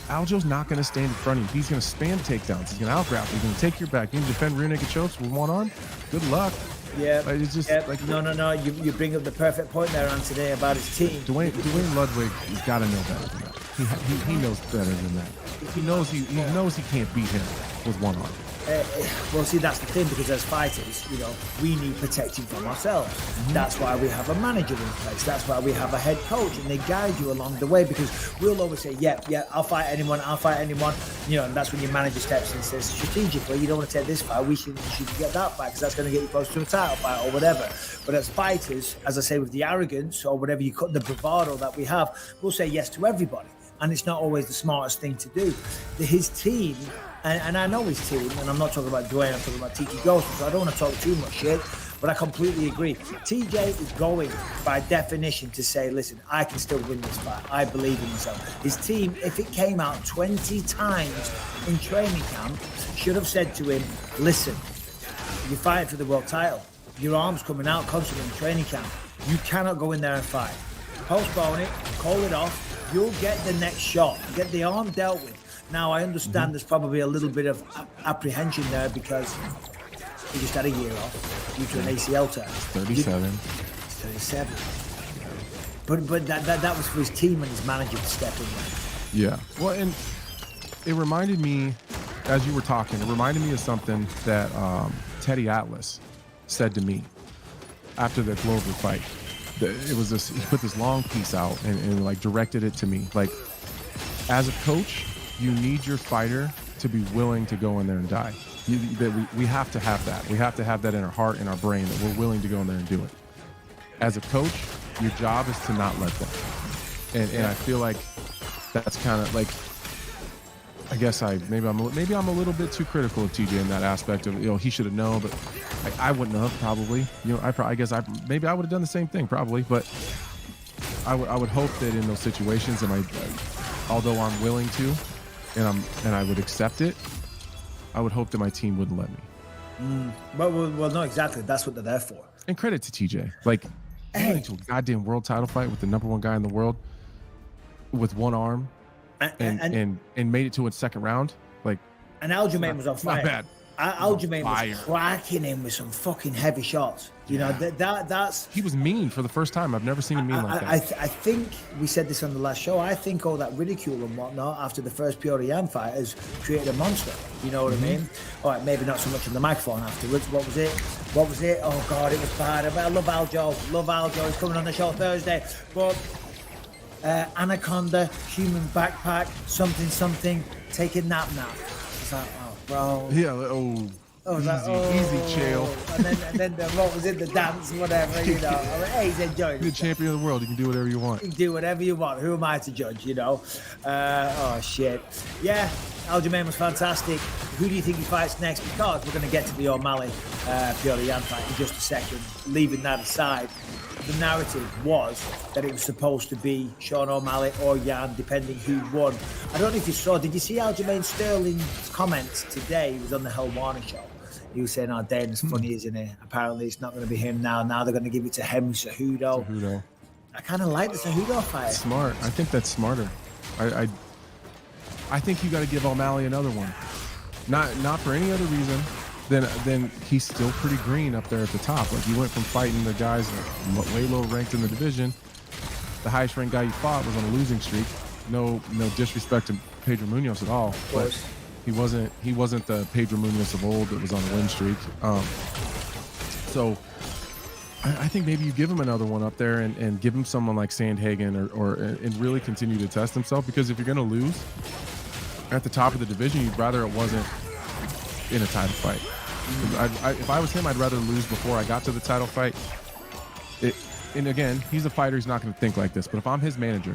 Aljo's not going to stand in front of you. He's going to spam takedowns. He's going to out-grapple. He's going to take your back. You can defend rear naked chokes with one arm. Good luck. Yeah, like, it's just like no. You bring up the perfect point there, Anthony, about his team. Dwayne Ludwig, he's got to know better than that. He knows better than that. He knows he can't beat him with one arm. Well, see, that's the thing, because as fighters, you know, we need protecting from ourselves. That's why we have a manager in place. That's why we have a head coach, and they guide you along the way, because we'll always say, yeah, I'll fight anyone. You know, and that's when your manager steps in and says, strategically, you don't want to take this fight, you should get that fight, because that's going to get you close to a title fight or whatever. But as fighters, as I say, with the arrogance or whatever you cut, the bravado that we have, we'll say yes to everybody. And it's not always the smartest thing to do. His team, and I know his team, and I'm not talking about Dwayne, I'm talking about TJ Ghost, so I don't want to talk too much shit, but I completely agree. TJ is going, by definition, to say, listen, I can still win this fight. I believe in myself. His team, if it came out 20 times in training camp, should have said to him, listen, you're fighting for the world title. Your arm's coming out constantly in training camp. You cannot go in there and fight. Postpone it, call it off. You'll get the next shot. Get the arm dealt with. Now, I understand there's probably a little bit of apprehension there because he just had a year off due to an ACL tear. 37. 37. But that was for his team and his manager to step in there. Yeah. Well, and it reminded me, as you were talking, it reminded me of something that Teddy Atlas said to me after the Glover fight. It was this, he put this long piece out and like directed it to me. Like, as a coach, you need your fighter to be willing to go in there and die. We have to have that. We have to have that in our heart and our brain, that we're willing to go in there and do it. As a coach, your job is to not let them. And I feel like that's kind of like, I guess maybe I'm a little bit too critical of TJ in that aspect of, you know, he should have known, but I wouldn't have probably. You know, I guess maybe I would have done the same thing probably, but I would hope that in those situations, although I'm willing to, and I would accept it, I would hope that my team wouldn't let me. Well, no, exactly. That's what they're there for. And credit to TJ, like, getting to a goddamn world title fight with the #1 guy in the world with one arm. And made it to a second round, like. And Aljamain was on fire. Not bad. Aljamain was cracking him with some fucking heavy shots. You know, that's. He was mean for the first time. I've never seen him mean like that. I think we said this on the last show. I think all that ridicule and whatnot after the first Petr Yan fight has created a monster. You know what I mean? All right, maybe not so much on the microphone afterwards. What was it? Oh God, it was bad. I love Aljo. He's coming on the show Thursday, but. Anaconda, human backpack, something, take a nap now. It's like, oh, bro. Yeah, easy, chill. And then what was it, the dance, whatever, you know. I mean, hey, he's enjoying it. You're the champion of the world. You can do whatever you want. You can do whatever you want. Who am I to judge, you know? Oh, shit. Yeah, Aljamain was fantastic. Who do you think he fights next? Because we're going to get to the O'Malley Petr Yan fight in just a second. Leaving that aside, the narrative was that it was supposed to be Sean O'Malley or Yan, depending who won. I don't know if you saw. Did you see Aljamain Sterling's comments today? He was on the Hell Warner show. He was saying, "Oh, Dana's funny, isn't it? Apparently, it's not going to be him now. Now they're going to give it to Henry Cejudo." I kind of like the Cejudo fight. Smart. I think that's smarter. I think you got to give O'Malley another one. Not for any other reason. Then he's still pretty green up there at the top. Like, he went from fighting the guys way low ranked in the division. The highest ranked guy he fought was on a losing streak. No disrespect to Pedro Munoz at all, but he wasn't the Pedro Munoz of old that was on a win streak. So I think maybe you give him another one up there and give him someone like Sandhagen and really continue to test himself, because if you're going to lose at the top of the division, you'd rather it wasn't in a title fight. If I was him, I'd rather lose before I got to the title fight. And again, he's a fighter. He's not going to think like this. But if I'm his manager,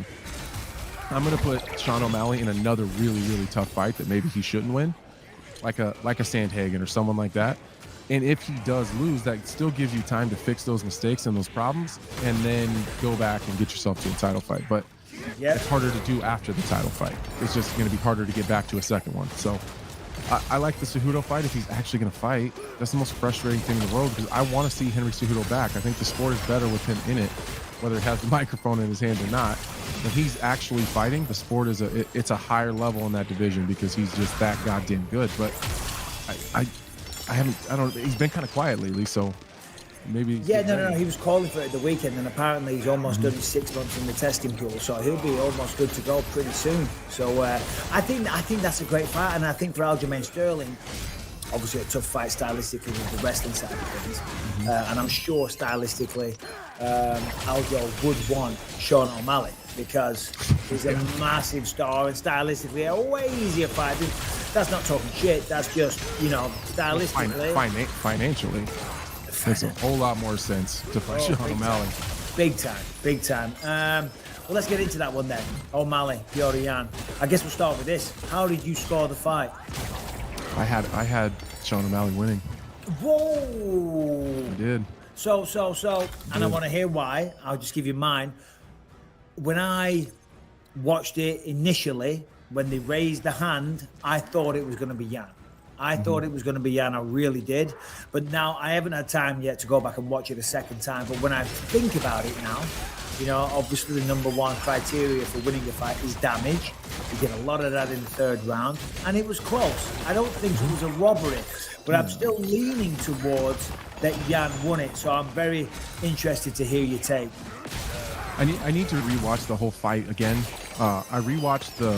I'm going to put Sean O'Malley in another really, really tough fight that maybe he shouldn't win, like a Sandhagen or someone like that. And if he does lose, that still gives you time to fix those mistakes and those problems, and then go back and get yourself to a title fight. But it's harder to do after the title fight. It's just going to be harder to get back to a second one. So I like the Cejudo fight if he's actually going to fight. That's the most frustrating thing in the world, because I want to see Henry Cejudo back. I think the sport is better with him in it, whether he has the microphone in his hand or not. When he's actually fighting, the sport is it's a higher level in that division because he's just that goddamn good. But he's been kind of quiet lately, so maybe. Yeah, no. He was calling for it the weekend, and apparently he's almost done his 6 months in the testing pool, so he'll be almost good to go pretty soon. So I think that's a great fight, and I think for Aljamain Sterling, obviously a tough fight stylistically with the wrestling side of things, and I'm sure stylistically Aljo would want Sean O'Malley because he's a massive star, and stylistically a way easier fight. That's not talking shit. That's just, stylistically. Financially, makes a whole lot more sense to fight Sean O'Malley. Big time. Well, let's get into that one then. O'Malley, Petr Yan. I guess we'll start with this. How did you score the fight? I had Sean O'Malley winning. Whoa! I did. So, and I want to hear why. I'll just give you mine. When I watched it initially, when they raised the hand, I thought it was going to be Yan. I really did. But now I haven't had time yet to go back and watch it a second time. But when I think about it now, obviously the number one criteria for winning a fight is damage. You get a lot of that in the third round. And it was close. I don't think it was a robbery. But I'm still leaning towards that Yan won it. So I'm very interested to hear your take. I need to rewatch the whole fight again. I rewatched the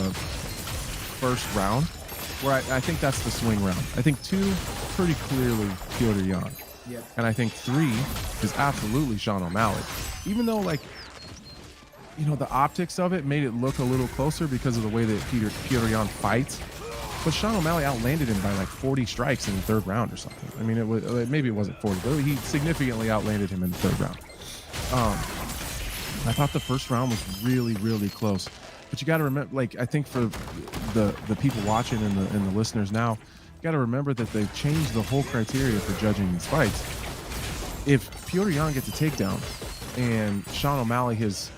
first round, where I think that's the swing round. I think 2 pretty clearly Petr Yan. Yeah. And I think 3 is absolutely Sean O'Malley. Even though, the optics of it made it look a little closer because of the way that Petr Yan fights. But Sean O'Malley outlanded him by 40 strikes in the third round or something. I mean, maybe it wasn't 40, but he significantly outlanded him in the third round. I thought the first round was really, really close. But you got to remember, I think for the people watching and the listeners now, you got to remember that they've changed the whole criteria for judging these fights. If Petr Yan gets a takedown and Sean O'Malley has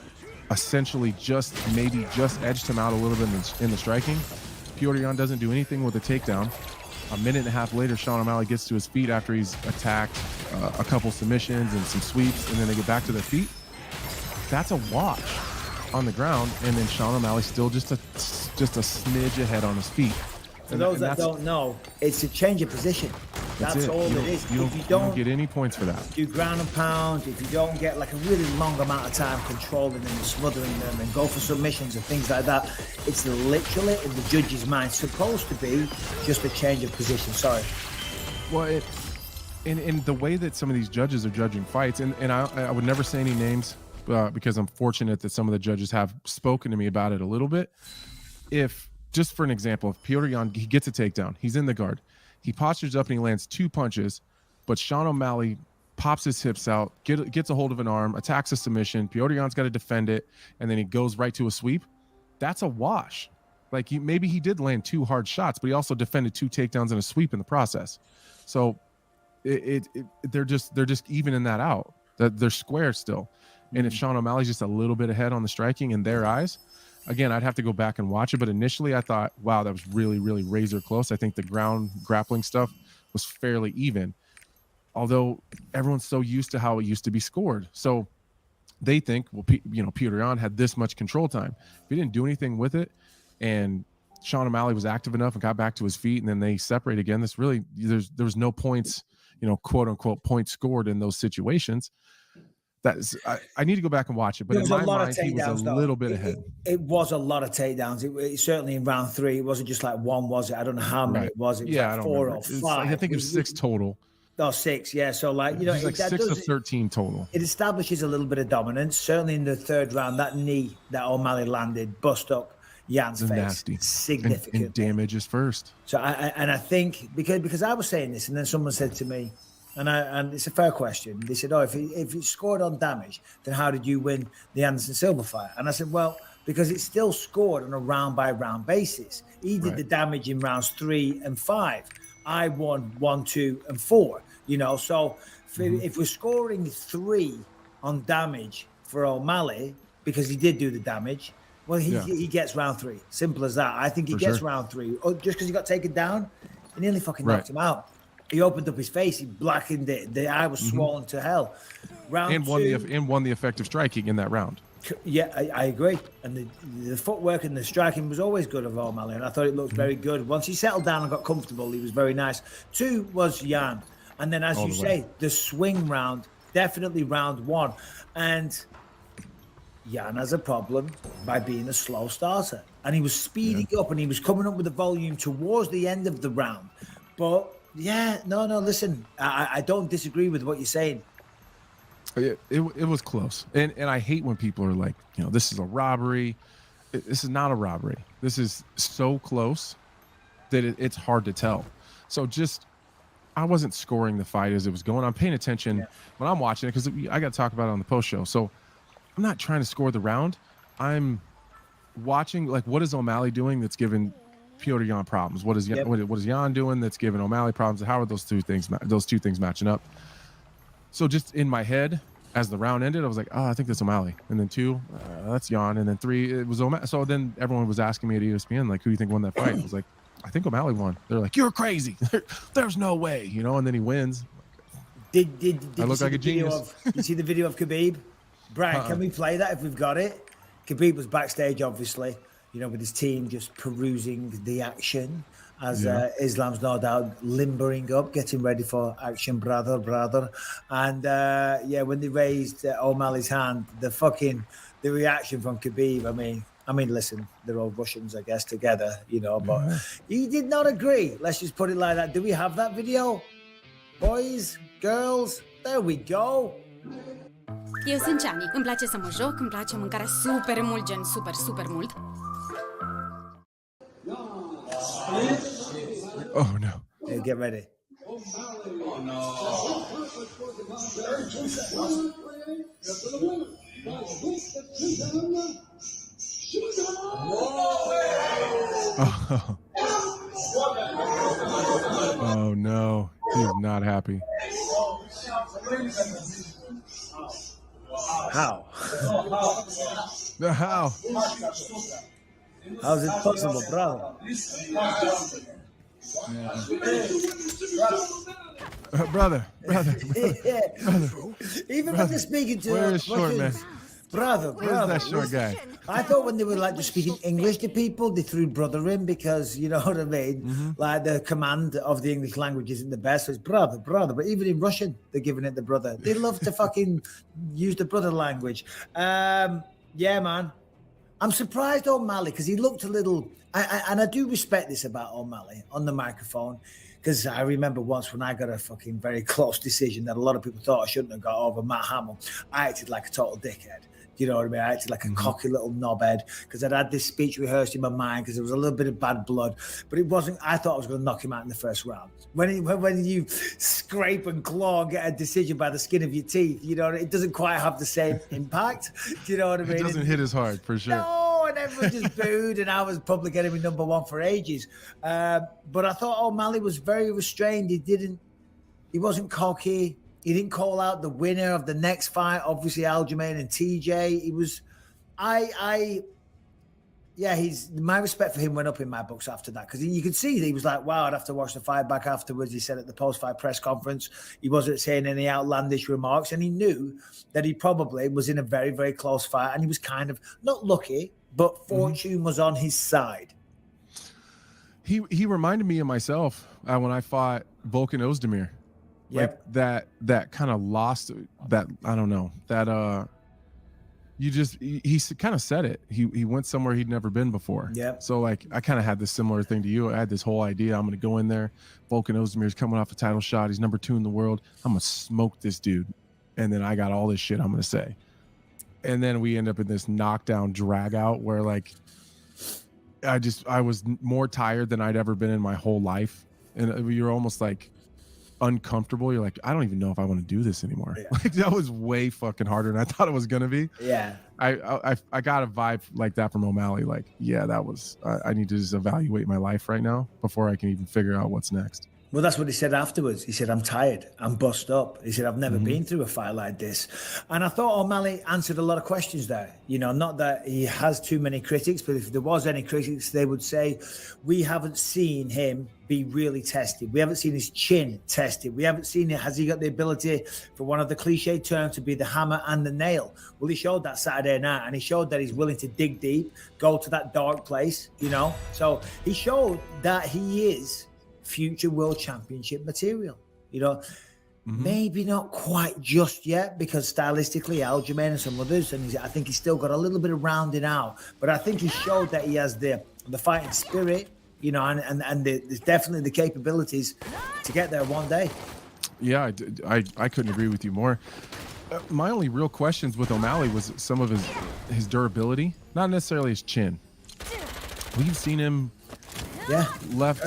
essentially just edged him out a little bit in the striking, Petr Yan doesn't do anything with a takedown. A minute and a half later, Sean O'Malley gets to his feet after he's attacked a couple submissions and some sweeps, and then they get back to their feet. That's a wash on the ground, and then Sean O'Malley still just a smidge ahead on his feet. For those that don't know, it's a change of position. That's all it is. You don't get any points for that. Do ground and pound, if you don't get a really long amount of time controlling them and smothering them and go for submissions and things like that, it's literally, in the judge's mind, supposed to be just a change of position. Sorry. Well, in the way that some of these judges are judging fights, and I would never say any names, because I'm fortunate that some of the judges have spoken to me about it a little bit. If, just for an example, if Petr Yan, he gets a takedown, he's in the guard, he postures up and he lands 2 punches, but Sean O'Malley pops his hips out, gets a hold of an arm, attacks a submission, Petr Yan's got to defend it, and then he goes right to a sweep, that's a wash. Maybe he did land 2 hard shots, but he also defended 2 takedowns and a sweep in the process. So they're just evening that out. They're square still. And if Sean O'Malley's just a little bit ahead on the striking in their eyes, again, I'd have to go back and watch it. But initially I thought, wow, that was really, really razor close. I think the ground grappling stuff was fairly even, although everyone's so used to how it used to be scored. So they think, well, Petr Yan had this much control time. If he didn't do anything with it and Sean O'Malley was active enough and got back to his feet and then they separate again, there was no points, quote unquote points scored in those situations. I need to go back and watch it, but in my mind, he was a little bit ahead. It was a lot of takedowns. It certainly in round 3, it wasn't just one, was it? I don't know how many it was. It was I don't 4 remember. or 5. I think it was 6 total. Oh, 6, yeah. So it was 6 of 13 total. It establishes a little bit of dominance. Certainly in the third round, that knee that O'Malley landed bust up Yan's face. Nasty. Significant. And damage is first. So I think because I was saying this, and then someone said to me, and it's a fair question. They said, if it scored on damage, then how did you win the Anderson Silva fight? And I said, well, because it's still scored on a round by round basis. He did the damage in rounds 3 and 5. I won 1, 2, and 4. So if we're scoring 3 on damage for O'Malley, because he did do the damage, well, he gets round 3. Simple as that. I think he gets round 3. Just because he got taken down, he nearly fucking knocked him out. He opened up his face. He blackened it. The eye was swollen to hell. Round 2, won the effective striking in that round. Yeah, I agree. And the footwork and the striking was always good of O'Malley, and I thought it looked very good. Once he settled down and got comfortable, he was very nice. 2 was Jan. And then, as you say, the swing round, definitely round 1. And Jan has a problem by being a slow starter. And he was speeding up and he was coming up with the volume towards the end of the round. But, listen, I don't disagree with what you're saying. It was close. And I hate when people are like, this is a robbery. This is not a robbery. This is so close that it's hard to tell. So I wasn't scoring the fight as it was going. I'm paying attention when I'm watching it because I got to talk about it on the post show. So I'm not trying to score the round. I'm watching, like, what is O'Malley doing that's giving Petr Yan problems? What is Yan doing that's giving O'Malley problems? How are those two things matching up? So just in my head, as the round ended, I was like, I think that's O'Malley. And then 2, that's Yan. And then 3, it was O'Malley. So then everyone was asking me at ESPN, like, who do you think won that fight? I was like, I think O'Malley won. They're like, you're crazy. There's no way, and then he wins. Did I look like a genius. Did you see the video of Khabib? Brian, can we play that if we've got it? Khabib was backstage, obviously, with his team just perusing the action as Islam's no doubt limbering up, getting ready for action, brother. And when they raised O'Malley's hand, the reaction from Khabib, I mean, listen, they're all Russians, I guess, together, but he did not agree. Let's just put it like that. Do we have that video? Boys, girls, there we go. Eu sunt Gianni, îmi place să mă joc, îmi place mâncarea super mult, gen super mult. Oh, no. Yeah, get ready. Oh no, he's not happy. How? How? How's it possible, brother? Brother. Even when they're speaking to where is short man? Brother. Where's that short guy? I thought when they were like just speaking English to people, they threw brother in because, you know what I mean? Like the command of the English language isn't the best. So it's brother. But even in Russian, they're giving it the brother. They love to fucking use the brother language. Yeah, man. I'm surprised O'Malley because he looked a little, and I do respect this about O'Malley on the microphone. Because I remember once when I got a fucking very close decision that a lot of people thought I shouldn't have got over Matt Hamill, I acted like a total dickhead. You know what I mean? I acted like a cocky little knobhead because I'd had this speech rehearsed in my mind because there was a little bit of bad blood, but it wasn't. I thought I was going to knock him out in the first round. When you scrape and claw and get a decision by the skin of your teeth, you know, it doesn't quite have the same impact. Do you know what I mean? It doesn't hit as hard, for sure. No, and everyone just booed, and I was public enemy number 1 for ages. But I thought O'Malley was very restrained. He wasn't cocky. He didn't call out the winner of the next fight, obviously Aljamain and TJ. He was, my respect for him went up in my books after that because you could see that he was like, wow, I'd have to watch the fight back afterwards. He said at the post-fight press conference, he wasn't saying any outlandish remarks, and he knew that he probably was in a very, very close fight, and he was kind of not lucky, but fortune was on his side. He reminded me of myself when I fought Volkan Ozdemir. Yep. Like that kind of lost that, I don't know, that he kind of said it. He went somewhere he'd never been before. Yep. So like I kind of had this similar thing to you. I had this whole idea, I'm going to go in there. Volkan Ozdemir's coming off a title shot. He's number 2 in the world. I'm going to smoke this dude. And then I got all this shit I'm going to say. And then we end up in this knockdown drag out where like I was more tired than I'd ever been in my whole life. And you're almost like uncomfortable. You're like, I don't even know if I want to do this anymore. Yeah. Like that was way fucking harder than I thought it was gonna be. Yeah. I got a vibe like that from O'Malley. Like, yeah, that was I need to just evaluate my life right now before I can even figure out what's next. Well, that's what he said afterwards. He said, I'm tired. I'm bust up. He said, I've never been through a fight like this. And I thought O'Malley answered a lot of questions there. You know, not that he has too many critics, but if there was any critics, they would say, we haven't seen him be really tested. We haven't seen his chin tested. We haven't seen it. Has he got the ability, for one of the cliche terms, to be the hammer and the nail? Well, he showed that Saturday night, and he showed that he's willing to dig deep, go to that dark place, you know? So he showed that he is future world championship material, you know. Maybe not quite just yet, because stylistically Aljamain and some others, and I think he's still got a little bit of rounding out, but I think he showed that he has the fighting spirit, you know, and there's definitely the capabilities to get there one day. Yeah, I couldn't agree with you more. My only real questions with O'Malley was some of his durability, not necessarily his chin. We've seen him left.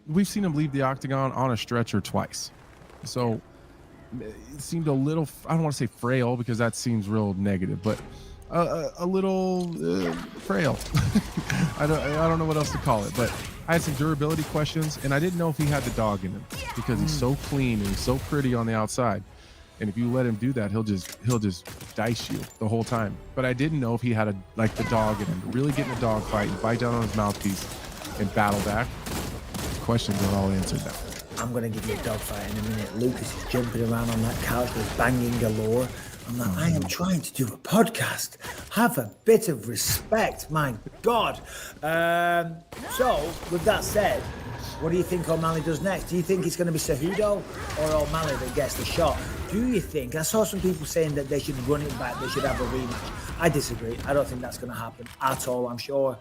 We've seen him leave the octagon on a stretcher twice. So it seemed a little, I don't want to say frail because that seems real negative, but a little frail. I don't know what else to call it, but I had some durability questions, and I didn't know if he had the dog in him because he's so clean and he's so pretty on the outside. And if you let him do that, he'll just dice you the whole time. But I didn't know if he had the dog in him, really get in a dog fight and bite down on his mouthpiece and battle back. Questions are all answered now. I'm going to give you a dogfight in a minute. Lucas is jumping around on that couch with banging galore. I'm like, I am trying to do a podcast. Have a bit of respect, my God. So, with that said, what do you think O'Malley does next? Do you think it's going to be Cejudo or O'Malley that gets the shot? Do you think, I saw some people saying that they should run it back, they should have a rematch. I disagree. I don't think that's going to happen at all, I'm sure.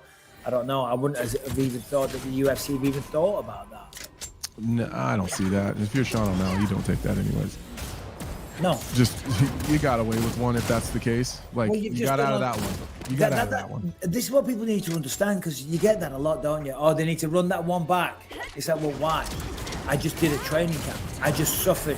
I don't know. I wouldn't have even thought that the UFC have even thought about that. No, I don't see that. If you're Sean O'Malley, you don't take that anyways. No. Just, you got away with one if that's the case. Like, well, you got out of that one. You got out of that one. This is what people need to understand, because you get that a lot, don't you? Oh, they need to run that one back. It's like, well, why? I just did a training camp. I just suffered,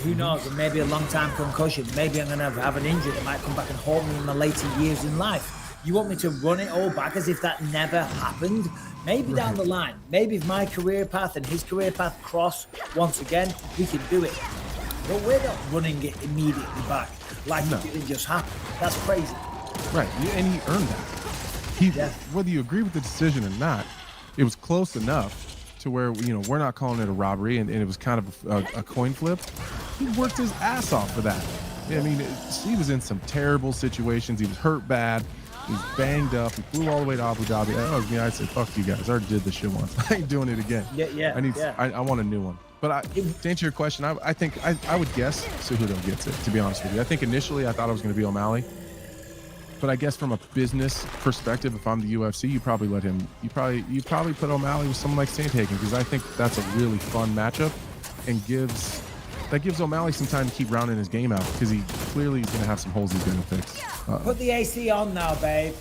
who knows, maybe a long-time concussion. Maybe I'm going to have an injury that might come back and haunt me in my later years in life. You want me to run it all back as if that never happened? Maybe down the line. Maybe if my career path and his career path cross once again, we can do it. But we're not running it immediately back like it didn't just happen. That's crazy. Right, and he earned that. Whether you agree with the decision or not, it was close enough to where, you know, we're not calling it a robbery, and it was kind of a coin flip. He worked his ass off for that. I mean, he was in some terrible situations. He was hurt bad. He's banged up. He flew all the way to Abu Dhabi. That was me. I said, fuck you guys. I already did this shit once. I ain't doing it again. I want a new one. But to answer your question, I think I would guess Cejudo gets it, to be honest with you. I think initially I thought it was going to be O'Malley. But I guess from a business perspective, if I'm the UFC, you probably let him, you probably put O'Malley with someone like Sandhagen, because I think that's a really fun matchup and gives O'Malley some time to keep rounding his game out, because he clearly is going to have some holes he's going to fix. Put the AC on now, babe.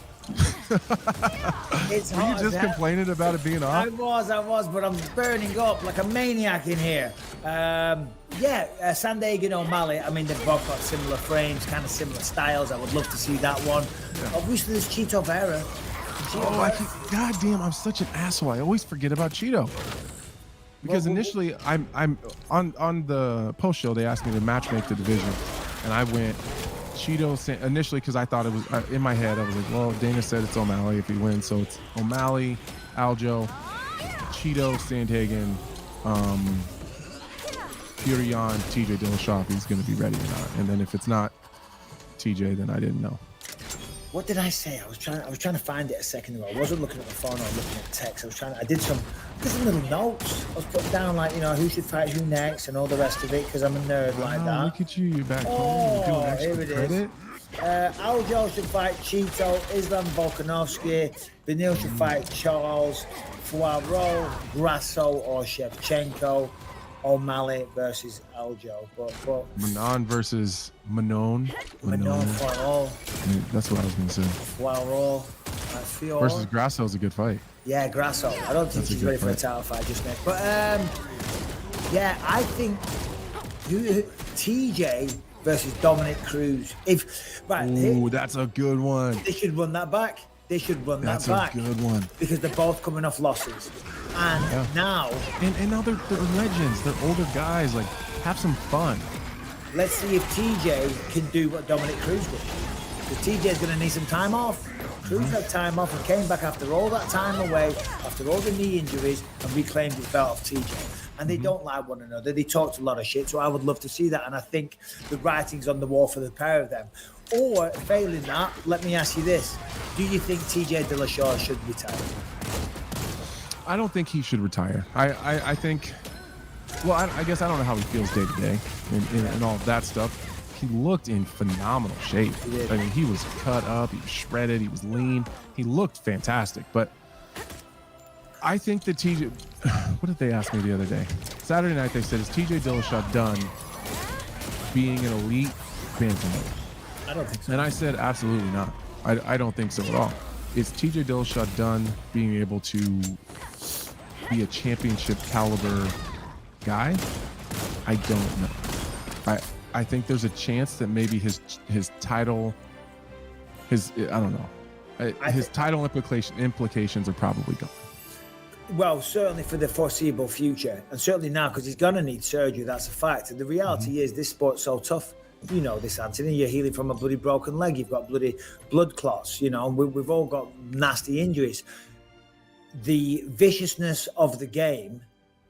It's Were you just complaining about it being off? I was, but I'm burning up like a maniac in here. Sandhagen, O'Malley, I mean, they've both got similar frames, kind of similar styles. I would love to see that one. Yeah. Obviously, there's Chito Vera. God damn, I'm such an asshole. I always forget about Chito. Because initially, I'm on the post show, they asked me to matchmake the division, and I went Chito initially because I thought it was in my head. I was like, well, Dana said it's O'Malley if he wins, so it's O'Malley, Aljo, Chito, Sandhagen, Furion, TJ Dillashaw. If he's going to be ready or not, and then if it's not TJ, then I didn't know. What did I say? I was trying to find it a second ago. I wasn't looking at the phone. I was looking at text. I did some little notes. I was putting down, like, you know, who should fight who next and all the rest of it, because I'm a nerd like that. Look at you, you're back home. Oh, here it is. Aljo should fight Chito, Islam Volkanovski. Beneil should fight Charles, Poirier, Grasso or Shevchenko. O'Malley versus Aljo, but Manon versus Manon. Manon Poirier. That's what I was gonna say. Poirier versus Grasso is a good fight. Yeah, Grasso. I don't think he's ready for a title fight just now. But I think TJ versus Dominic Cruz. That's a good one. They should run that back. That's a good one. Because they're both coming off losses. And now, And now they're legends. They're older guys. Like, have some fun. let's see if TJ can do what Dominic Cruz did. Because TJ's going to need some time off. Cruz had time off and came back after all that time away, after all the knee injuries, and reclaimed his belt off TJ. And they don't like one another. They talked a lot of shit, so I would love to see that. And I think the writing's on the wall for the pair of them. Or, failing that, let me ask you this. Do you think TJ Dillashaw should retire? I don't think he should retire. I think, well, I guess I don't know how he feels day to day and all of that stuff. He looked in phenomenal shape. I mean, he was cut up, he was shredded, he was lean. He looked fantastic. But I think that TJ, what did they ask me the other day? Saturday night, they said, is TJ Dillashaw done being an elite bantamweight? I don't think so. And I said, absolutely not. I don't think so at all. Is TJ Dillashaw done being able to be a championship caliber guy? I don't know. I think there's a chance that maybe his title, I don't know. His title implications are probably gone. Well, certainly for the foreseeable future, and certainly now because he's going to need surgery, that's a fact. And the reality is this sport's so tough. You know this, Anthony. You're healing from a bloody broken leg. You've got bloody blood clots. You know, we've all got nasty injuries. The viciousness of the game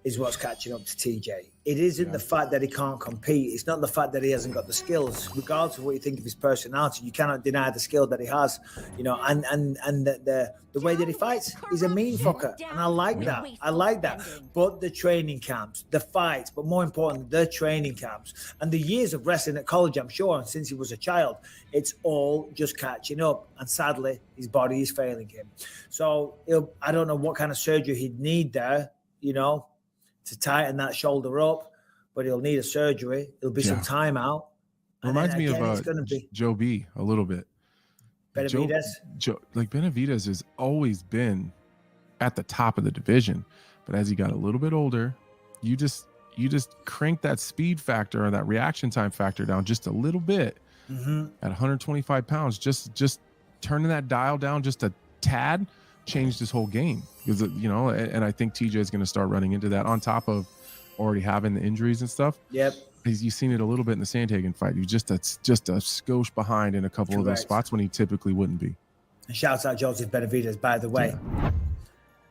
is what's catching up to TJ. It isn't the fact that he can't compete. It's not the fact that he hasn't got the skills. Regardless of what you think of his personality, you cannot deny the skill that he has. You know, and the way that he fights, he's a mean fucker, and I like that. I like that. But the training camps, the fights, but more important, the training camps and the years of wrestling at college, I'm sure, and since he was a child, it's all just catching up. And sadly, his body is failing him. So I don't know what kind of surgery he'd need there, you know, to tighten that shoulder up, but he'll need a surgery. It'll be some time out. Reminds me of Joe B a little bit. Benavidez. Benavidez has always been at the top of the division, but as he got a little bit older, you just crank that speed factor or that reaction time factor down just a little bit. At 125 pounds, just turning that dial down just a tad changed his whole game. Because, you know, and I think TJ is going to start running into that on top of already having the injuries and stuff. Yep. You've seen it a little bit in the Sandhagen fight. He's just a skosh behind in a couple of those spots when he typically wouldn't be. And shouts out Joseph Benavidez, by the way. Yeah.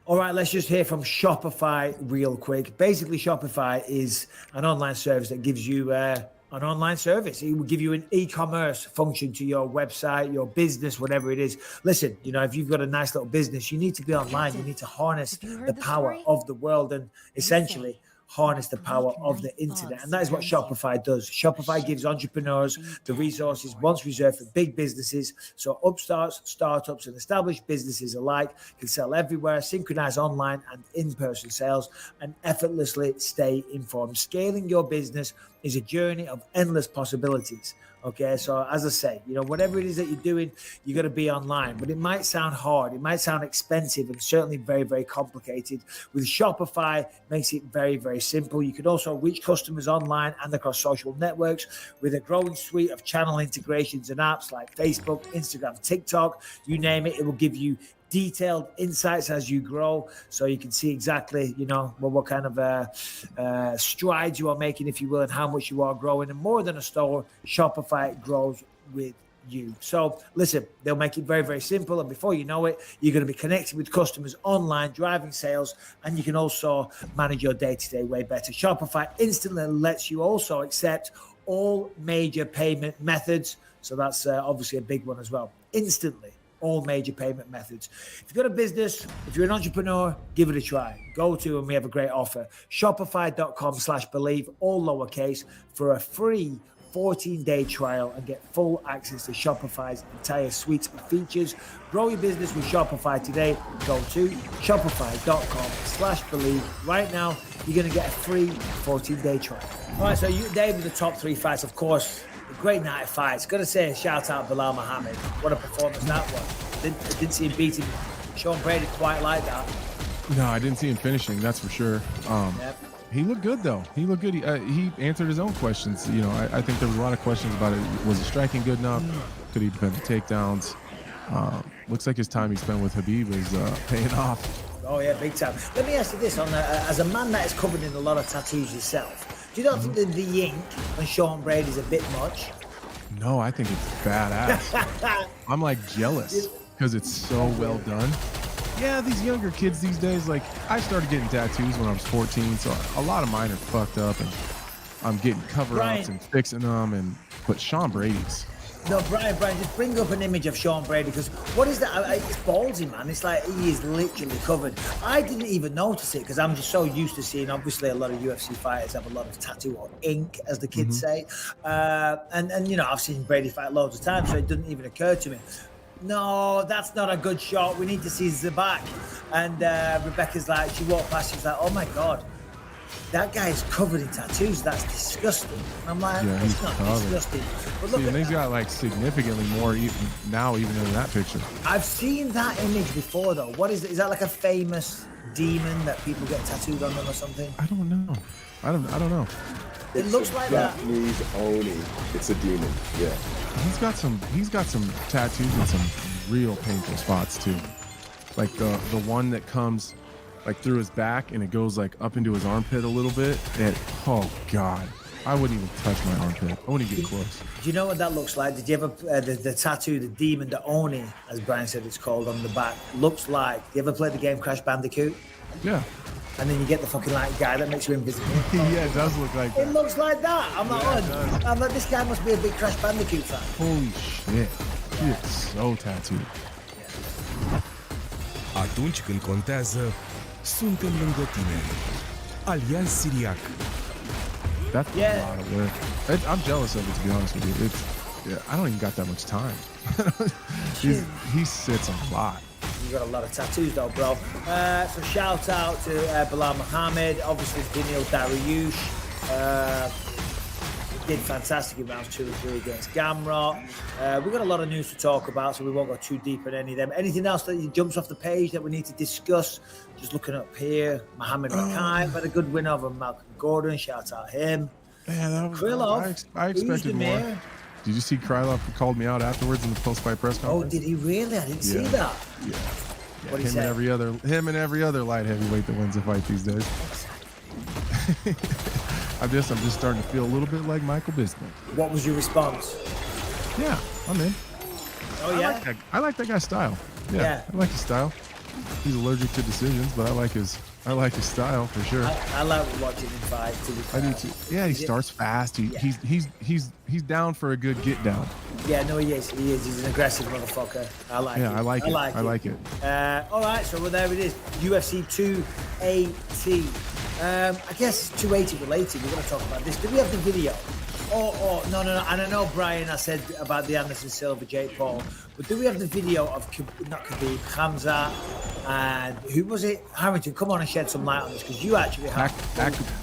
All right, let's just hear from Shopify real quick. Basically, Shopify is an online service that gives you an online service. It will give you an e-commerce function to your website, your business, whatever it is. Listen, you know, if you've got a nice little business, you need to be online. You need to harness the power of the world and essentially harness the power of the internet. And that is what Shopify does. Shopify gives entrepreneurs the resources once reserved for big businesses. So upstarts, startups, and established businesses alike can sell everywhere, synchronize online and in-person sales, and effortlessly stay informed. Scaling your business is a journey of endless possibilities. Okay, so as I say, you know, whatever it is that you're doing, you got to be online. But it might sound hard, it might sound expensive, and certainly very, very complicated. With Shopify, it makes it very, very simple. You can also reach customers online and across social networks with a growing suite of channel integrations and apps like Facebook, Instagram, TikTok, you name it. It will give you detailed insights as you grow, so you can see exactly, you know, what kind of strides you are making, if you will, and how much you are growing. And more than a store, Shopify grows with you. So listen, they'll make it very, very simple, and before you know it, you're going to be connected with customers online, driving sales, and you can also manage your day-to-day way better. Shopify instantly lets you also accept all major payment methods, so that's obviously a big one as well. Instantly all major payment methods. If you've got a business, if you're an entrepreneur, give it a try. Go to, and we have a great offer, shopify.com/believe, all lowercase, for a free 14-day trial and get full access to Shopify's entire suite of features. Grow your business with Shopify today. Go to shopify.com/believe. Right now, you're going to get a free 14-day trial. All right, so they were the top 3 fights, of course. Great night of fights. Got to say, shout out Bilal Muhammad. What a performance that was. Didn't see him beating Sean Brady quite like that. No, I didn't see him finishing, that's for sure. He looked good, though. He looked good. He answered his own questions. You know, I think there was a lot of questions about it. Was he striking good enough? Could he defend the takedowns? Looks like his time he spent with Khabib is paying off. Oh yeah, big time. Let me ask you this: as a man that is covered in a lot of tattoos yourself, do you not think that the ink on Sean Brady's a bit much? No, I think it's badass. I'm like jealous because it's so well done. Yeah, these younger kids these days, like I started getting tattoos when I was 14, so a lot of mine are fucked up, and I'm getting cover-ups and fixing them. But Sean Brady's. No, Brian, just bring up an image of Sean Brady, because what is that? It's ballsy, man. It's like he is literally covered. I didn't even notice it because I'm just so used to seeing, obviously, a lot of UFC fighters have a lot of tattoo or ink, as the kids say. And you know, I've seen Brady fight loads of times, so it didn't even occur to me. No, that's not a good shot. We need to see the back. And Rebecca's like, she walked past, she's like, oh my God, that guy is covered in tattoos. That's disgusting. And I'm like, yeah, it's not disgusting. But look, and he's got like significantly more even in that picture. I've seen that image before though. What is it? Is that like a famous demon that people get tattooed on them or something? I don't know. I don't know. It looks like that. Japanese Oni. It's a demon. Yeah. He's got some tattoos and some real painful spots too. Like the one that comes like through his back and it goes like up into his armpit a little bit. And oh God, I wouldn't even touch my armpit. I wouldn't get close. Do you know what that looks like? Did you ever the tattoo, the demon, the Oni, as Brian said it's called, on the back, looks like? Do you ever play the game Crash Bandicoot? Yeah. And then you get the fucking like guy that makes you invisible. Yeah, it does look like that. It looks like that. I'm like, this guy must be a big Crash Bandicoot fan. Holy shit. He is so tattooed. Atunci când contează, suntem lângă tine. Alianz Siriac. That's a lot of work. I'm jealous of it, to be honest with you. I don't even got that much time. He sits a lot. You got a lot of tattoos though, bro. So shout out to Bilal Muhammad, obviously Daniil Dariush. Did fantastic in rounds 2 and 3 against Gamrot. We've got a lot of news to talk about, so we won't go too deep in any of them. Anything else that jumps off the page that we need to discuss? Just looking up here, Mohammed Rakhaim had a good win over Malcolm Gordon. Shout out him. Yeah, that was Krylov. I expected more. Did you see Krylov called me out afterwards in the post-fight press conference? Oh, did he really? I didn't see that. Yeah. What Him and every other light heavyweight that wins a fight these days. I'm just starting to feel a little bit like Michael Bisping. What was your response? Yeah, I'm in. Oh yeah. I like that guy's style. Yeah, I like his style. He's allergic to decisions, but I like his style for sure. I like watching him fight. I do too. Yeah, he starts fast. He's down for a good get down. Yeah, no, he is. He's an aggressive motherfucker. I like it. Yeah, I like it. All right, so there it is. UFC 280. I guess 280 related. We're going to talk about this. Do we have the video? Oh, no. And I know, Brian, I said about the Anderson Silva, Jake Paul, but do we have the video of, not Khabib, Khamzat, and who was it? Harrington, come on and shed some light on this, because you actually have...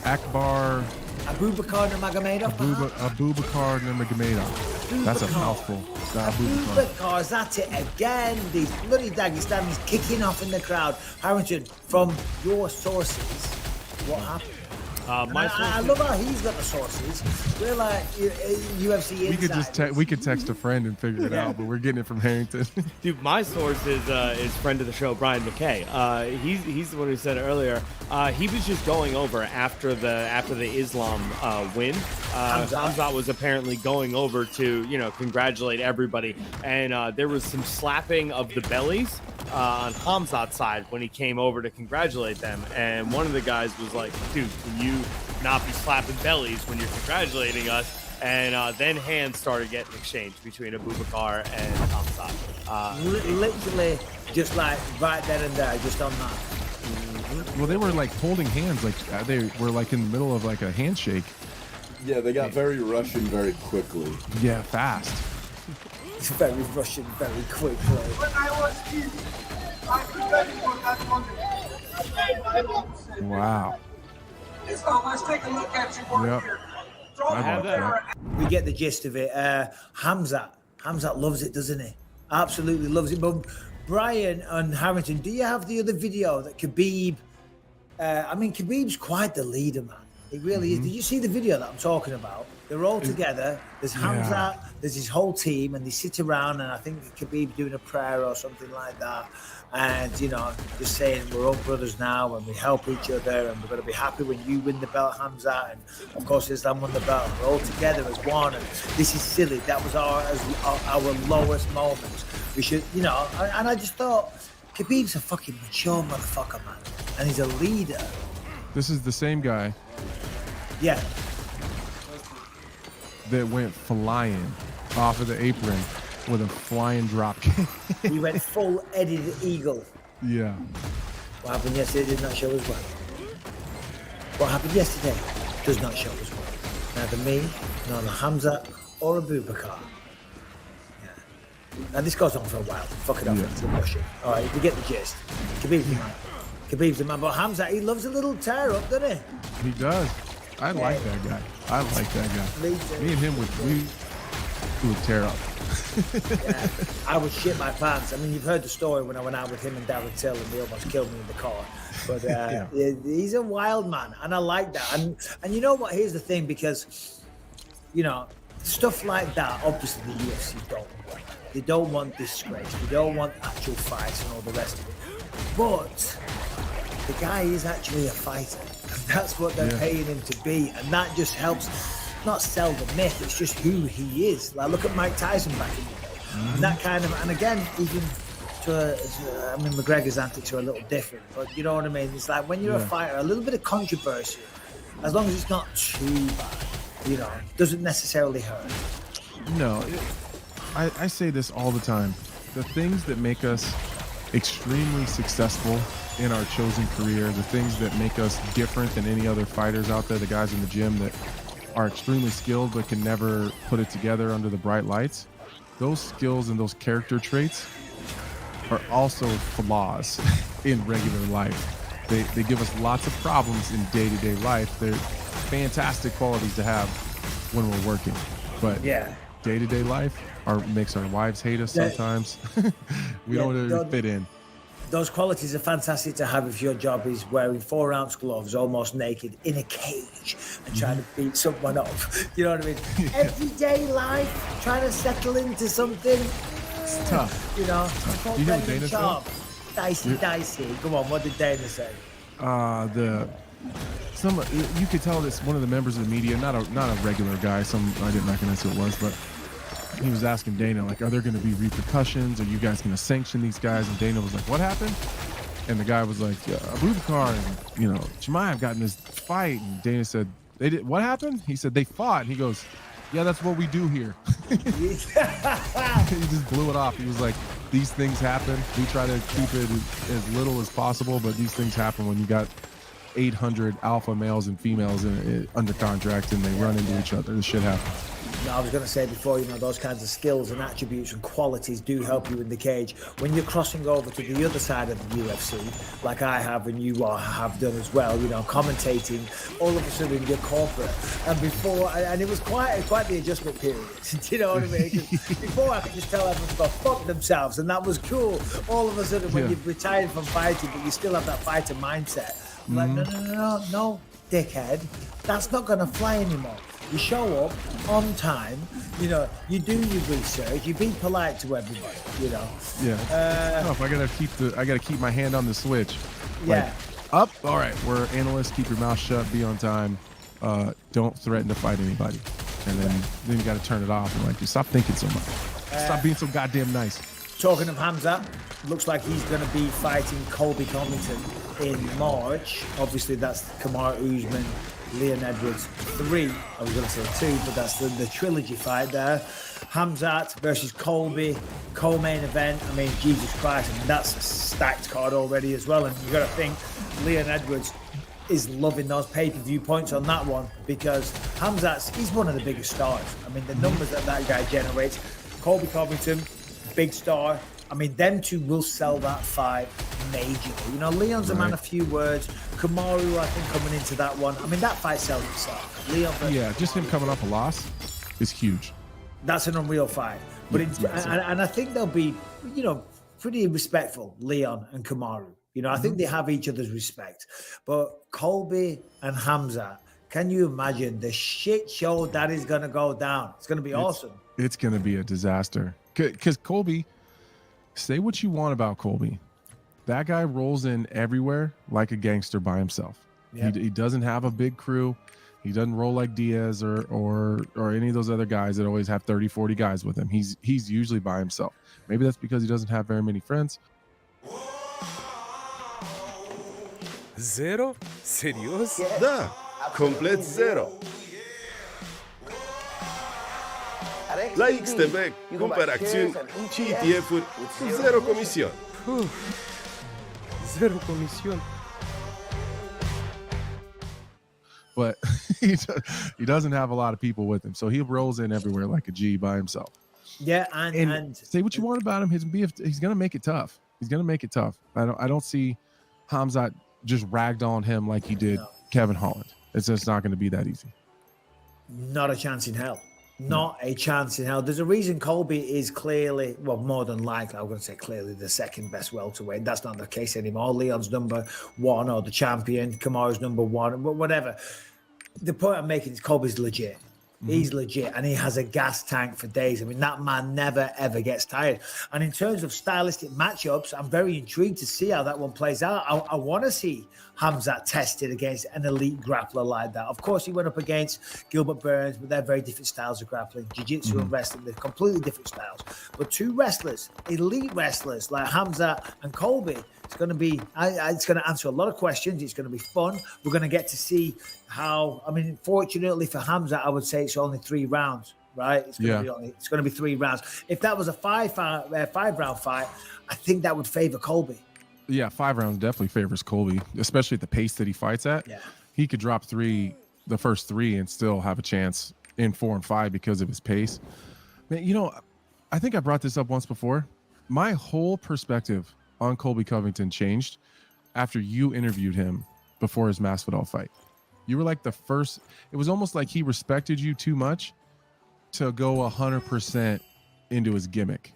Akbar... Abubakar Nurmagomedov? Abubakar Nurmagomedov. That's a mouthful. Abubakar's at it again. These bloody Dagestanis kicking off in the crowd. Harrington, from your sources, what happened? I love how he's got the sources. We're like UFC insiders. We could text a friend and figure it out, but we're getting it from Harrington. Dude, my source is friend of the show, Brian McKay. He's the one who said earlier. He was just going over after the Islam win. Khamzat was apparently going over to congratulate everybody, and there was some slapping of the bellies on Khamzat's side when he came over to congratulate them, and one of the guys was like, dude, can you not be slapping bellies when you're congratulating us? And then hands started getting exchanged between Abubakar and Khamzat. Literally just like right then and there, just on that. Well, they were like holding hands, like they were like in the middle of like a handshake. Yeah, they got very Russian very quickly. Yeah, fast. It's very Russian very quickly. Wow. So let's take a look at your work here. We get the gist of it. Khamzat loves it, doesn't he? Absolutely loves it. But Brian and Harrington, do you have the other video that Khabib? Khabib's quite the leader, man. It really is. Did you see the video that I'm talking about? They're all together. There's Hamzat, there's his whole team, and they sit around, and I think Khabib doing a prayer or something like that. And, you know, just saying we're all brothers now and we help each other and we're going to be happy when you win the belt, Hamzat. And, of course, Islam won the belt. We're all together as one. And this is silly. That was our lowest moment. We should, you know, and I just thought, Khabib's a fucking mature motherfucker, man. And he's a leader. This is the same guy Yeah. that went flying off of the apron with a flying drop kick. He went full Eddie the Eagle. Yeah. What happened yesterday did not show as well. What happened yesterday does not show as well. Neither me, nor Hamzat, or Abubakar. Yeah. And this goes on for a while. Fuck it off. It's a bullshit. All right, you get the gist. Khabib's the man. Khabib's the man. But Hamzat, he loves a little tear up, doesn't he? He does. I like that guy. I like that guy. Me and him would tear up. Yeah, I would shit my pants. I mean, you've heard the story when I went out with him and Darren Till and they almost killed me in the car. But he's a wild man, and I like that. And you know what? Here's the thing, because, you know, stuff like that, obviously the UFC don't want. They don't want disgrace. They don't want actual fights and all the rest of it. But the guy is actually a fighter. That's what they're paying him to be, and that just helps not sell the myth. It's just who he is. Like, look at Mike Tyson back in the day, and that kind of. And again, even I mean, McGregor's antics are a little different, but you know what I mean. It's like when you're a fighter, a little bit of controversy, as long as it's not too bad, you know, doesn't necessarily hurt. No, I say this all the time. The things that make us extremely successful in our chosen career, the things that make us different than any other fighters out there, the guys in the gym that are extremely skilled but can never put it together under the bright lights, those skills and those character traits are also flaws in regular life. They give us lots of problems in day-to-day life. They're fantastic qualities to have when we're working, but day-to-day life makes our wives hate us sometimes. We don't really fit in. Those qualities are fantastic to have if your job is wearing 4-ounce gloves, almost naked, in a cage and trying to beat someone up. You know what I mean? Everyday life, trying to settle into something. It's tough. You know? You know what Dana said? Dicey. Come on, what did Dana say? You could tell this one of the members of the media, not a regular guy. I didn't recognize who it was, but he was asking Dana, like, are there going to be repercussions? Are you guys going to sanction these guys? And Dana was like, what happened? And the guy was like, Abubakar and, you know, Chimaev got in this fight. And Dana said, they did. What happened? He said, they fought. And he goes, yeah, that's what we do here. He just blew it off. He was like, these things happen. We try to keep it as little as possible, but these things happen when you got 800 alpha males and females under contract and they run into each other. This shit happens. No, I was going to say before, you know, those kinds of skills and attributes and qualities do help you in the cage. When you're crossing over to the other side of the UFC, like I have and you have done as well, you know, commentating, all of a sudden you're corporate. And before, and it was quite the adjustment period. Do you know what I mean? 'Cause before I could just tell everyone to go fuck themselves, and that was cool. All of a sudden, when you've retired from fighting, but you still have that fighter mindset, like, no, dickhead, that's not going to fly anymore. You show up on time, you know, you do your research, you be polite to everybody, you know. Yeah. Tough. I gotta keep my hand on the switch. Like, up, all right, we're analysts, keep your mouth shut, be on time, don't threaten to fight anybody. And then you gotta turn it off and like, stop thinking so much. Stop being so goddamn nice. Talking of Hamzat, looks like he's going to be fighting Colby Covington in March. Obviously, that's Kamaru Usman, Leon Edwards 3. I was going to say 2, but that's the trilogy fight there. Hamzat versus Colby, co-main event. I mean, Jesus Christ, I mean, that's a stacked card already as well. And you've got to think Leon Edwards is loving those pay-per-view points on that one because he's one of the biggest stars. I mean, the numbers that guy generates. Colby Covington, big star. I mean, them two will sell that fight majorly. You know, Leon's a man of few words. Kamaru, I think, coming into that one. I mean, that fight sells itself. Leon, just him coming off a loss is huge. That's an unreal fight. But and I think they'll be, you know, pretty respectful, Leon and Kamaru. You know, I think they have each other's respect. But Colby and Hamzat Can you imagine the shit show that is going to go down? It's going to be awesome. It's going to be a disaster. Because Colby, say what you want about Colby. That guy rolls in everywhere like a gangster by himself. Yep. He doesn't have a big crew. He doesn't roll like Diaz or any of those other guys that always have 30, 40 guys with him. He's usually by himself. Maybe that's because he doesn't have very many friends. Zero? Serios? Da, complet zero. La XTB cumpără acțiuni și ETF-uri cu zero comision. Zero comision. But he doesn't have a lot of people with him, so he rolls in everywhere like a G by himself. Yeah, and say what you want about him. He's gonna make it tough. He's gonna make it tough. I don't see Khamzat just ragged on him like he did Kevin Holland. It's just not going to be that easy. Not a chance in hell. Not a chance in hell. There's a reason Colby is clearly, well, more than likely, I'm going to say clearly the second best welterweight. That's not the case anymore. Leon's number one or the champion. Kamaru's number one, whatever. The point I'm making is Colby's legit. He's legit, and he has a gas tank for days. I mean, that man never, ever gets tired. And in terms of stylistic matchups, I'm very intrigued to see how that one plays out. I want to see Khamzat tested against an elite grappler like that. Of course, he went up against Gilbert Burns, but they're very different styles of grappling. Jiu-jitsu and wrestling, they're completely different styles. But two wrestlers, elite wrestlers like Khamzat and Colby, it's going to be, it's going to answer a lot of questions. It's going to be fun. We're going to get to see how, I mean, fortunately for Khamzat, I would say it's only 3 rounds, right? It's going to be 3 rounds. If that was a 5-round fight, I think that would favor Colby. Yeah, 5 rounds definitely favors Colby, especially at the pace that he fights at. Yeah. He could drop the first 3 and still have a chance in 4 and 5 because of his pace. Man, you know, I think I brought this up once before. My whole perspective on Colby Covington changed after you interviewed him before his Masvidal fight. You were like the first, it was almost like he respected you too much to go 100% into his gimmick.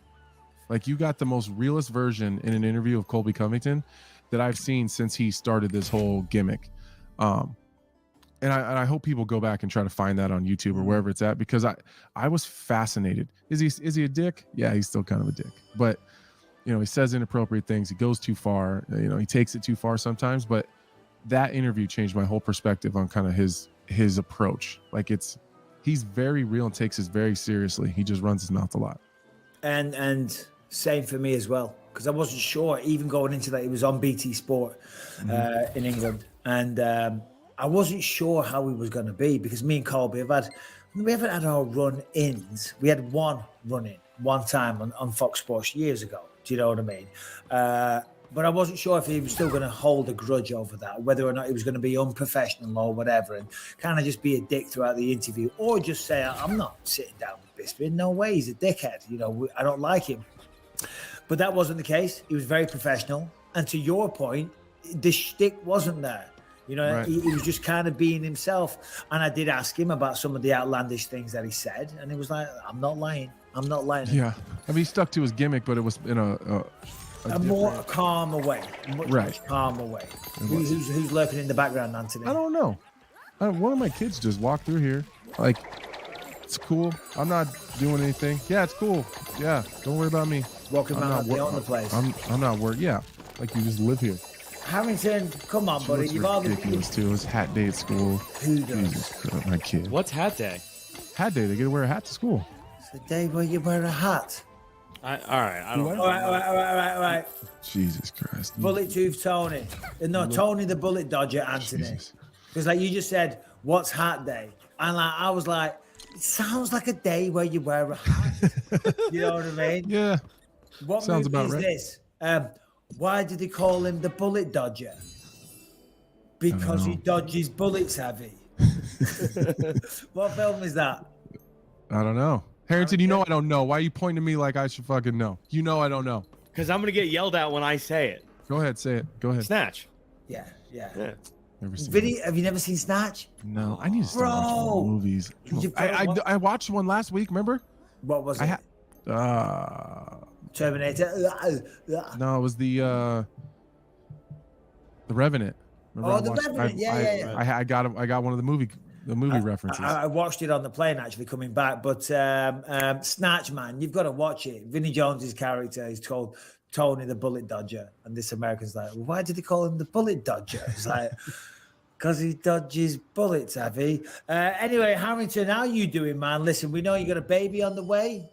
Like, you got the most realist version in an interview of Colby Covington that I've seen since he started this whole gimmick. And I hope people go back and try to find that on YouTube or wherever it's at, because I was fascinated. Is he a dick? Yeah, he's still kind of a dick. But, you know, he says inappropriate things. He goes too far. You know, he takes it too far sometimes. But that interview changed my whole perspective on kind of his approach. Like, he's very real and takes this very seriously. He just runs his mouth a lot. And same for me as well, because I wasn't sure, even going into that, he was on BT Sport in England, and I wasn't sure how he was going to be, because me and Colby we haven't had our run-ins. We had one run-in one time on Fox Sports years ago. Do you know what I mean? But I wasn't sure if he was still going to hold a grudge over that, whether or not he was going to be unprofessional or whatever, and kind of just be a dick throughout the interview, or just say, I'm not sitting down with Bisping. No way, he's a dickhead. You know, I don't like him. But that wasn't the case. He was very professional. And to your point, the shtick wasn't there. You know, right. he was just kind of being himself. And I did ask him about some of the outlandish things that he said. And he was like, I'm not lying. I'm not lying. Yeah. I mean, he stuck to his gimmick, but it was in a more calm way. Much calmer way. Who's lurking in the background, Anthony? I don't know. One of my kids just walked through here. Like, it's cool. I'm not doing anything. Yeah, it's cool. Yeah, don't worry about me. Walking around the place. I'm not worried. Yeah, like you just live here. Harrington, come on, buddy. You've ridiculous too. It's hat day at school. Who does? Jesus Christ, my kid. What's hat day? Hat day. They get to wear a hat to school. It's the day where you wear a hat. All right. I don't know. All right. Jesus Christ. Bullet Tooth Tony. No, Tony the Bullet Dodger, Anthony. Because like you just said, what's hat day? And like I was like, it sounds like a day where you wear a hat. You know what I mean? Yeah. What sounds movie about is right. this? Why did they call him the Bullet Dodger? Because he dodges bullets, Heavy. What film is that? I don't know. Harrington, you know I don't know. Why are you pointing to me like I should fucking know? You know I don't know. Because I'm going to get yelled at when I say it. Go ahead, say it. Go ahead. Snatch. Yeah. Never seen Vinny, have you never seen Snatch? No, I need to start watching more movies. I watched one last week, remember? What was it? Terminator? No, it was the Revenant. Remember The Revenant. Yeah. I got one of the movie The movie references. I watched it on the plane actually coming back, but Snatch, man, you've got to watch it. Vinnie Jones's character is called Tony the Bullet Dodger, and this American's like, well, why did they call him the Bullet Dodger? It's like, because he dodges bullets, have he? Anyway, Harrington, how are you doing, man? Listen, we know you got a baby on the way.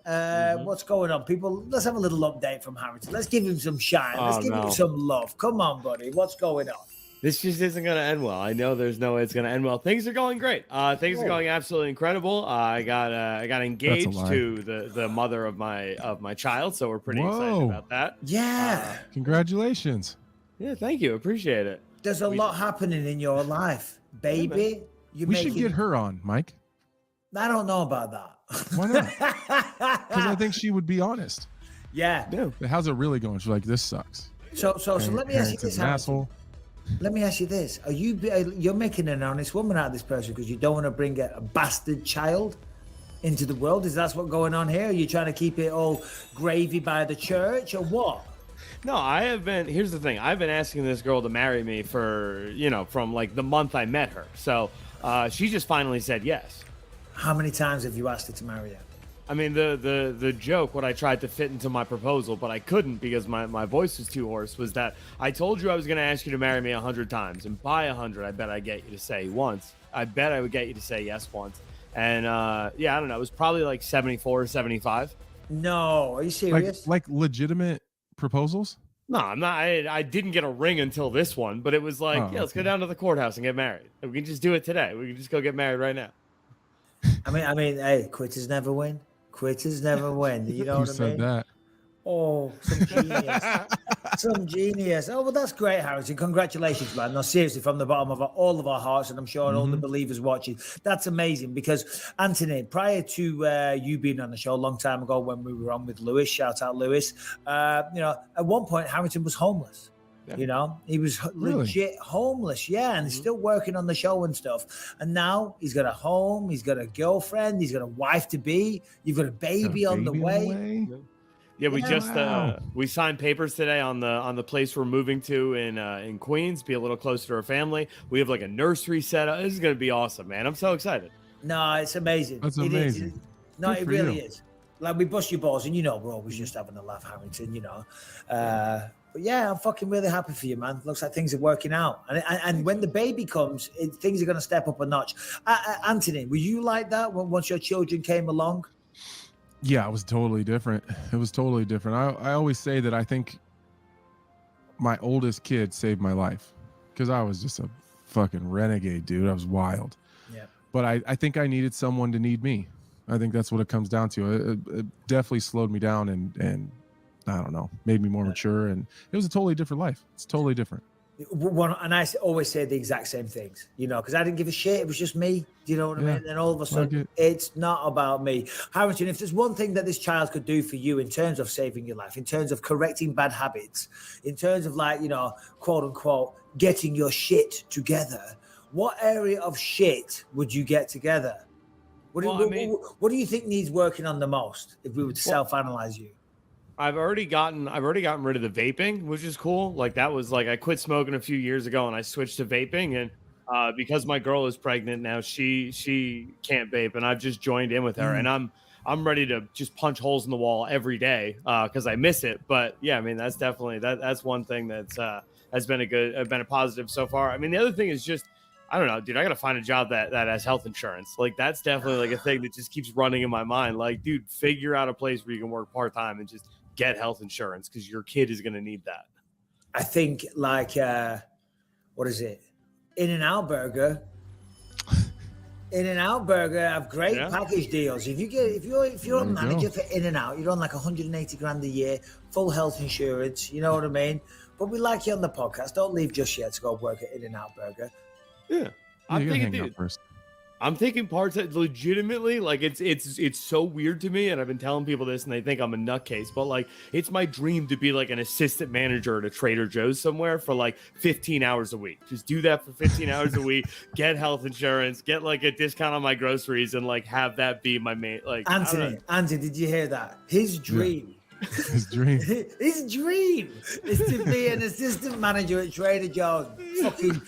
What's going on? People, let's have a little update from Harrington. Let's give him some shine. Let's give him some love. Come on, buddy. What's going on? This just isn't going to end well. I know there's no way it's going to end well. Things are going great. Things are going absolutely incredible. I got engaged to the mother of my child, so we're pretty excited about that. Yeah. Congratulations. Yeah, thank you. Appreciate it. There's a lot happening in your life, baby. We should get her on, Mike. I don't know about that. Why not? Because I think she would be honest. Yeah. How's it really going? She's like, this sucks. So let me ask you this, asshole. Let me ask you this: you're making an honest woman out of this person because you don't want to bring a bastard child into the world? Is that what's going on here? Are you trying to keep it all gravy by the church, or what? No, I have been. Here's the thing: I've been asking this girl to marry me for from like the month I met her. So she just finally said yes. How many times have you asked her to marry you? I mean, the joke, what I tried to fit into my proposal, but I couldn't because my voice was too hoarse, was that I told you I was going to ask you to marry me 100 times. And by 100, I bet I'd get you to say once. I bet I would get you to say yes once. And, yeah, I don't know. It was probably like 74 or 75. No. Are you serious? Like legitimate proposals? No, I'm not. I didn't get a ring until this one, but it was like, let's go down to the courthouse and get married. We can just do it today. We can just go get married right now. I mean, hey, quitters never win. Quitters never win. You know what I mean? Said that. Oh, some genius. Some genius. Oh, well, that's great, Harrison. Congratulations, man. No, seriously, from the bottom of all of our hearts, and I'm sure all the believers watching, that's amazing. Because, Anthony, prior to you being on the show a long time ago when we were on with Lewis, shout out Lewis, at one point, Harrington was homeless. Yeah. He was legit homeless, and he's still working on the show and stuff. And now he's got a home, he's got a girlfriend, he's got a wife to be. You've got a baby on the way. Yeah, we just we signed papers today on the place we're moving to in Queens, be a little closer to our family. We have like a nursery set up. This is gonna be awesome, man. I'm so excited. No, it's amazing. That's amazing. No, it really is. Like, we bust your balls, and we're always just having a laugh, Harrington. But yeah, I'm fucking really happy for you, man. Looks like things are working out. And when the baby comes, things are going to step up a notch. Anthony, were you like that once your children came along? Yeah, it was totally different. It was totally different. I always say that I think my oldest kid saved my life because I was just a fucking renegade, dude. I was wild. Yeah. But I think I needed someone to need me. I think that's what it comes down to. It definitely slowed me down and I don't know, made me more mature, and it was a totally different life. It's totally different. And I always say the exact same things, because I didn't give a shit. It was just me. Do you know what I mean? And all of a sudden, it's not about me. Harrington, if there's one thing that this child could do for you in terms of saving your life, in terms of correcting bad habits, in terms of quote unquote, getting your shit together, what area of shit would you get together? What do you think needs working on the most if we were to self-analyze you? I've already gotten rid of the vaping, which is cool. Like, that was like, I quit smoking a few years ago and I switched to vaping, and because my girl is pregnant now, she can't vape, and I've just joined in with her, and I'm ready to just punch holes in the wall every day because I miss it. But yeah, I mean, that's definitely that's one thing that's has been a positive so far. I mean, the other thing is just, I don't know, dude, I got to find a job that has health insurance. Like, that's definitely like a thing that just keeps running in my mind. Like, dude, figure out a place where you can work part-time and just get health insurance because your kid is going to need that. I think what is it? In-N-Out Burger. In-N-Out Burger have great package deals. If you're a manager for In-N-Out, you're on like 180 grand a year, full health insurance. You know what I mean? But we like you on the podcast. Don't leave just yet to go work at In-N-Out Burger. Yeah, I'm thinking, dude. I'm taking parts that legitimately, like, it's so weird to me, and I've been telling people this, and they think I'm a nutcase, but like, it's my dream to be like an assistant manager at a Trader Joe's somewhere for like 15 hours a week. Just do that for 15 hours a week, get health insurance, get like a discount on my groceries, and like have that be my main. Like, Anthony, did you hear that? His dream. Yeah. His dream. His dream is to be an assistant manager at Trader Joe's. Fucking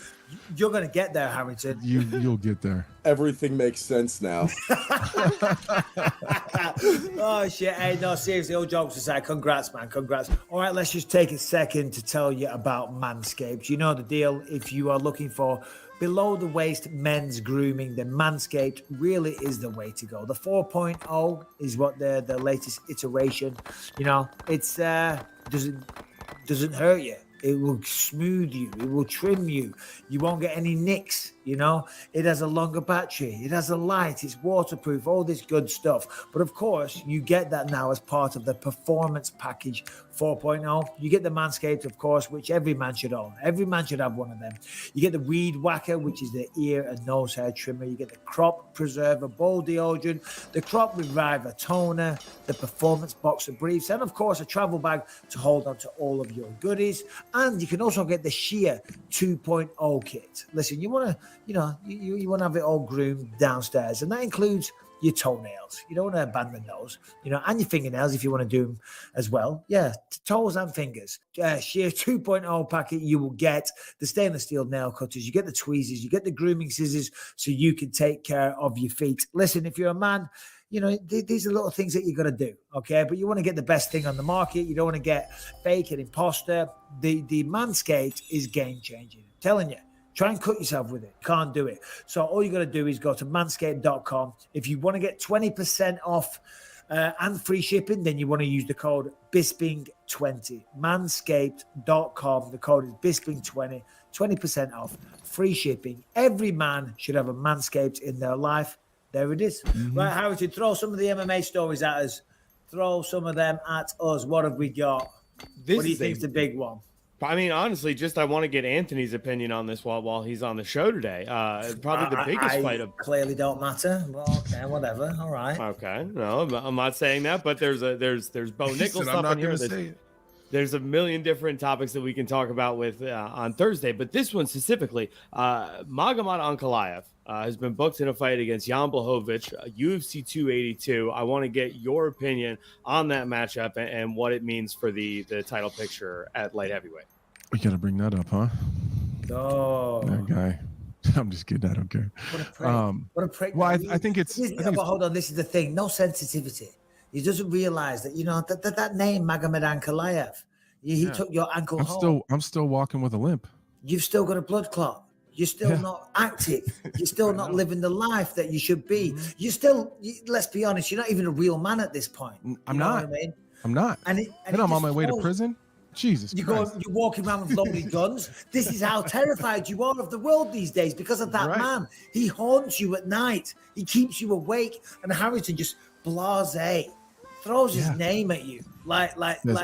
You're going to get there, Harrington. You'll get there. Everything makes sense now. Oh shit! Hey, no, seriously, all jokes aside, congrats, man, congrats. All right, let's just take a second to tell you about Manscaped. You know the deal. If you are looking for below the waist men's grooming, then Manscaped really is the way to go. The 4.0 is what the latest iteration. You know, it's doesn't hurt you. It will smooth you. It will trim you. You won't get any nicks, you know. It has a longer battery. It has a light. It's waterproof, all this good stuff. But of course, you get that now as part of the Performance Package 4.0. You get the Manscaped, of course, which every man should own. Every man should have one of them. You get the Weed Whacker, which is the ear and nose hair trimmer. You get the Crop Preserver Ball Deodorant, the Crop Reviver Toner, the Performance Boxer Briefs, and of course, a travel bag to hold on to all of your goodies. And you can also get the Sheer 2.0 kit. Listen, you want to, you want to have it all groomed downstairs, and that includes your toenails. You don't want to abandon those, and your fingernails if you want to do them as well. Yeah, toes and fingers. Sheer 2.0 packet, you will get the stainless steel nail cutters, you get the tweezers, you get the grooming scissors so you can take care of your feet. Listen, if you're a man, these are little things that you got to do, okay? But you want to get the best thing on the market. You don't want to get fake and imposter. The Manscaped is game-changing. I'm telling you. Try and cut yourself with it. Can't do it. So all you got to do is go to manscaped.com. If you want to get 20% off and free shipping, then you want to use the code Bisping20. Manscaped.com. The code is Bisping20. 20% off. Free shipping. Every man should have a Manscaped in their life. There it is. Mm-hmm. Right, Harrington, throw some of the MMA stories at us. Throw some of them at us. What have we got? What do you think is the big one? I mean, honestly, I want to get Anthony's opinion on this while he's on the show today. Probably the biggest fight of clearly don't matter. Well, okay, whatever. All right. Okay, no, I'm not saying that, but there's Bo Nickal stuff on here. There's a million different topics that we can talk about with on Thursday, but this one specifically, Magomed Ankalaev has been booked in a fight against Jan Blachowicz, UFC 282. I want to get your opinion on that matchup and what it means for the title picture at light heavyweight. We got to bring that up, huh? Oh, that guy. I'm just kidding. I don't care. What a prick. What a prick. Well, I think it's. But hold on. This is the thing. No sensitivity. He doesn't realize that, that name, Magomed Ankalaev, he took your ankle home. I'm still walking with a limp. You've still got a blood clot. You're still not active. You're still not living the life that you should be. Mm-hmm. You're still, let's be honest, you're not even a real man at this point. I'm not. What I mean? I'm not. And I'm on my way to prison. Jesus Christ. You're walking around with loaded guns. This is how terrified you are of the world these days because of that man. He haunts you at night. He keeps you awake. And Harrington just blasé throws his name at you. Like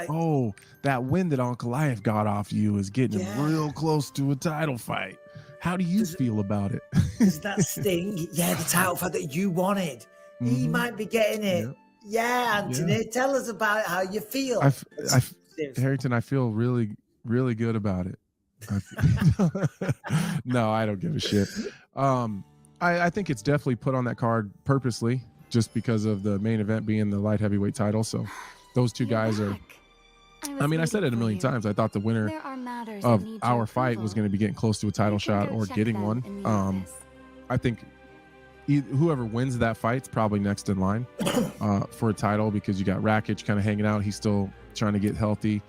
oh, that win that Ankalaev got off you is getting him real close to a title fight. How do you feel about it? Does that sting? Yeah, the title fight that you wanted. Mm-hmm. He might be getting it. Yeah, Anthony, tell us about it, how you feel. Harrington, I feel really, really good about it. No, I don't give a shit. I think it's definitely put on that card purposely, just because of the main event being the light heavyweight title. So those two guys are. I mean, I said it a million times. I thought the winner of our fight was going to be getting close to a title shot or getting one. I think whoever wins that fight's probably next in line for a title, because you got Rakic kind of hanging out. He's still trying to get healthy.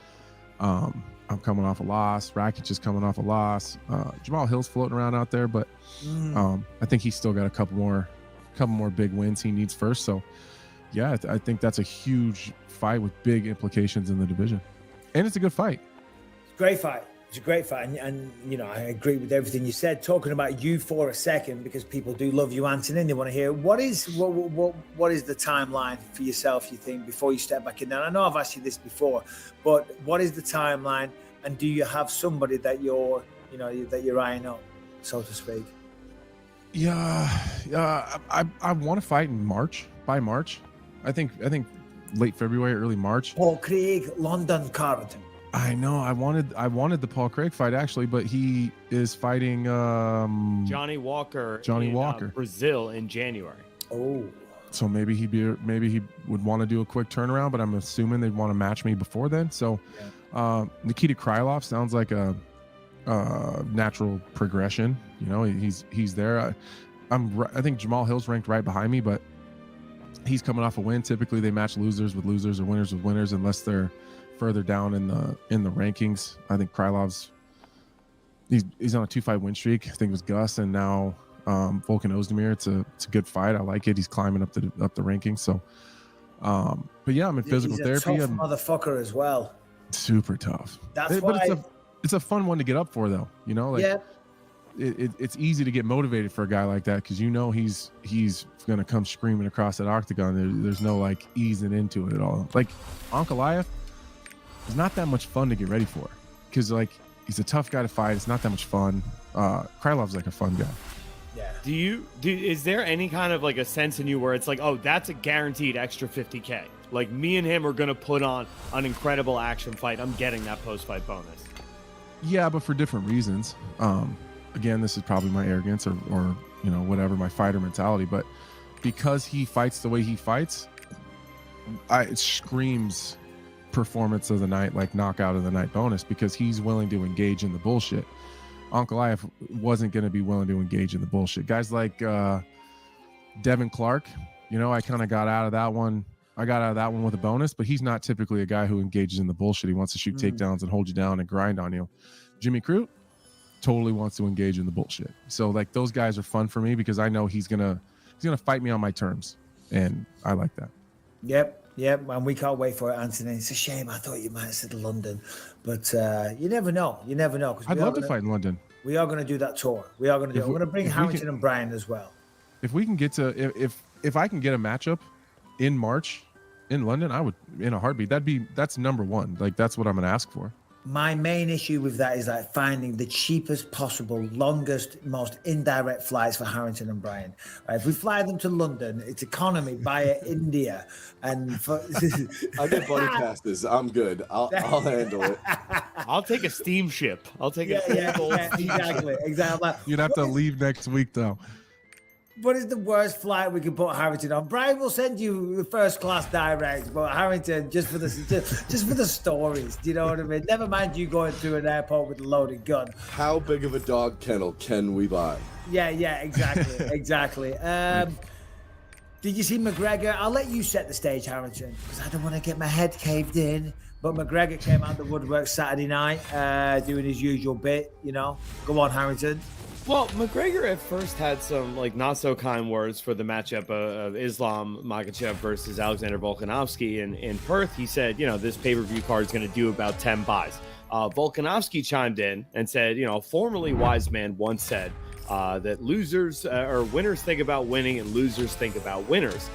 I'm coming off a loss. Rakic is coming off a loss. Jamal Hill's floating around out there, but I think he's still got a couple more big wins he needs first. So yeah, I think that's a huge fight with big implications in the division, and it's a good fight. Great fight. It's a great fight, and I agree with everything you said. Talking about you for a second, because people do love you, Anthony, and they want to hear what is the timeline for yourself, you think, before you step back in there? I know I've asked you this before, but what is the timeline, and do you have somebody that you're eyeing up, so to speak? I want to fight in March. By March, I think late February, early March. Paul Craig, London card. I know. I wanted the Paul Craig fight actually, but he is fighting Johnny Walker. Brazil in January. Oh. So maybe he would want to do a quick turnaround, but I'm assuming they'd want to match me before then. So Nikita Krylov sounds like a natural progression You know, he's there. I think Jamal Hill's ranked right behind me, but he's coming off a win. Typically, they match losers with losers or winners with winners, unless they're further down in the rankings. I think Krylov's he's on a 2-fight win streak. I think it was Gus, and now Volkan Ozdemir. It's a good fight. I like it. He's climbing up the rankings. So, but yeah, I'm in physical He's therapy. a tough motherfucker as well. Super tough. That's but why. It's a fun one to get up for, though. You know, like Yeah. it's easy to get motivated for a guy like that because you know he's gonna come screaming across that octagon. There's no like easing into it at all. Like Ankalaev is not that much fun to get ready for because like he's a tough guy to fight. It's not that much fun. Krylov's like a fun guy. Yeah. Is there any kind of like a sense in you where it's like, oh, that's a guaranteed extra 50K? Like me and him are gonna put on an incredible action fight. I'm getting that post-fight bonus. Yeah, but for different reasons. Again, this is probably my arrogance or you know whatever, my fighter mentality. But because he fights the way he fights, it screams performance of the night, like knockout of the night bonus, because he's willing to engage in the bullshit. Ankalaev wasn't going to be willing to engage in the bullshit. Guys like Devin Clark, you know, I kind of got out of that one. I got out of that one with a bonus, but he's not typically a guy who engages in the bullshit. He wants to shoot takedowns and hold you down and grind on you. Jimmy Crute totally wants to engage in the bullshit. So like those guys are fun for me because I know he's gonna fight me on my terms, and I like that. Yep, and we can't wait for it, Anthony. It's a shame. I thought you might have said London, but you never know. You never know. I'd love to fight in London. We are going to do that tour. We are going to do it. We're going to bring Harrington and Bryan as well. If we can get to if I can get a matchup in March in London, I would in a heartbeat. That's number one. Like that's what I'm going to ask for. My main issue with that is like finding the cheapest possible, longest, most indirect flights for Harrington and Bryan. Right, if we fly them to London, it's economy via India, and for I get buddy passes. I'm good. I'll handle it. I'll take a steamship. I'll take exactly. You'd have to leave next week though. What is the worst flight we can put Harrington on? Bryan will send you first class direct, but Harrington just for the stories. Do you know what I mean? Never mind you going through an airport with a loaded gun. How big of a dog kennel can we buy? Yeah, exactly. Did you see McGregor? I'll let you set the stage, Harrington, because I don't want to get my head caved in. But McGregor came out the woodwork Saturday night, doing his usual bit. You know, go on, Harrington. Well, McGregor at first had some like not so kind words for the matchup of Islam Makhachev versus Alexander Volkanovski in Perth. He said, you know, this pay-per-view card is going to do about 10 buys. Volkanovski chimed in and said, you know, a formerly wise man once said that losers or winners think about winning and losers think about winners.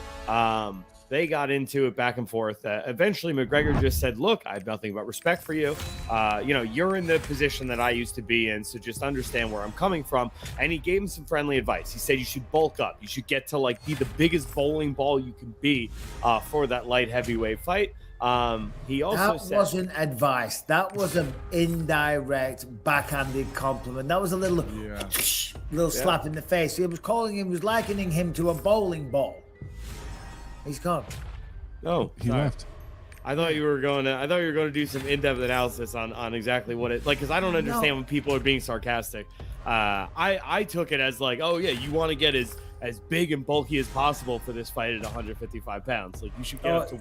They got into it back and forth. Eventually, McGregor just said, look, I have nothing but respect for you. You know, you're in the position that I used to be in, so just understand where I'm coming from. And he gave him some friendly advice. He said you should bulk up. You should get to, like, be the biggest bowling ball you can be for that light heavyweight fight. He also said... That wasn't advice. That was an indirect, backhanded compliment. That was a little slap in the face. He was likening him to a bowling ball. He's gone. Oh, he left. I thought you were going to do some in-depth analysis on exactly what it like, because I don't understand when people are being sarcastic. I took it as like, oh yeah, you want to get as big and bulky as possible for this fight at 155 pounds. Like you should get up to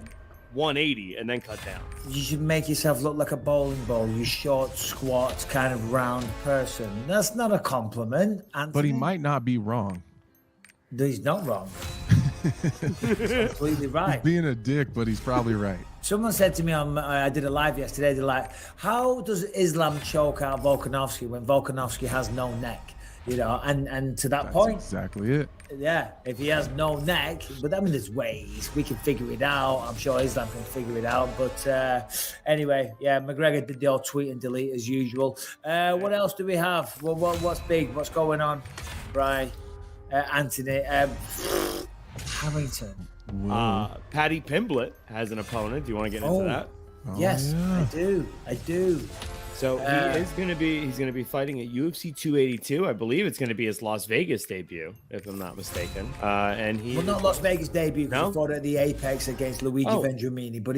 180 and then cut down. You should make yourself look like a bowling ball. You short, squat, kind of round person. That's not a compliment, Anthony. But he might not be wrong. He's not wrong. He's completely right. He's being a dick, but he's probably right. Someone said to me I did a live yesterday, they're like, how does Islam choke out Volkanovski when Volkanovski has no neck? You know, and to that point, exactly it. Yeah, if he has no neck, but I mean, there's ways we can figure it out. I'm sure Islam can figure it out. But anyway, yeah, McGregor did the old tweet and delete as usual. What else do we have? What's big? What's going on, Bryan? Anthony, Harrington. Paddy Pimblett has an opponent. Do you want to get into that? Yes, yeah. I do. So he's going to be fighting at UFC 282. I believe it's going to be his Las Vegas debut, if I'm not mistaken. And he not Las Vegas debut. No? He fought at the Apex against Luigi Vendramini, but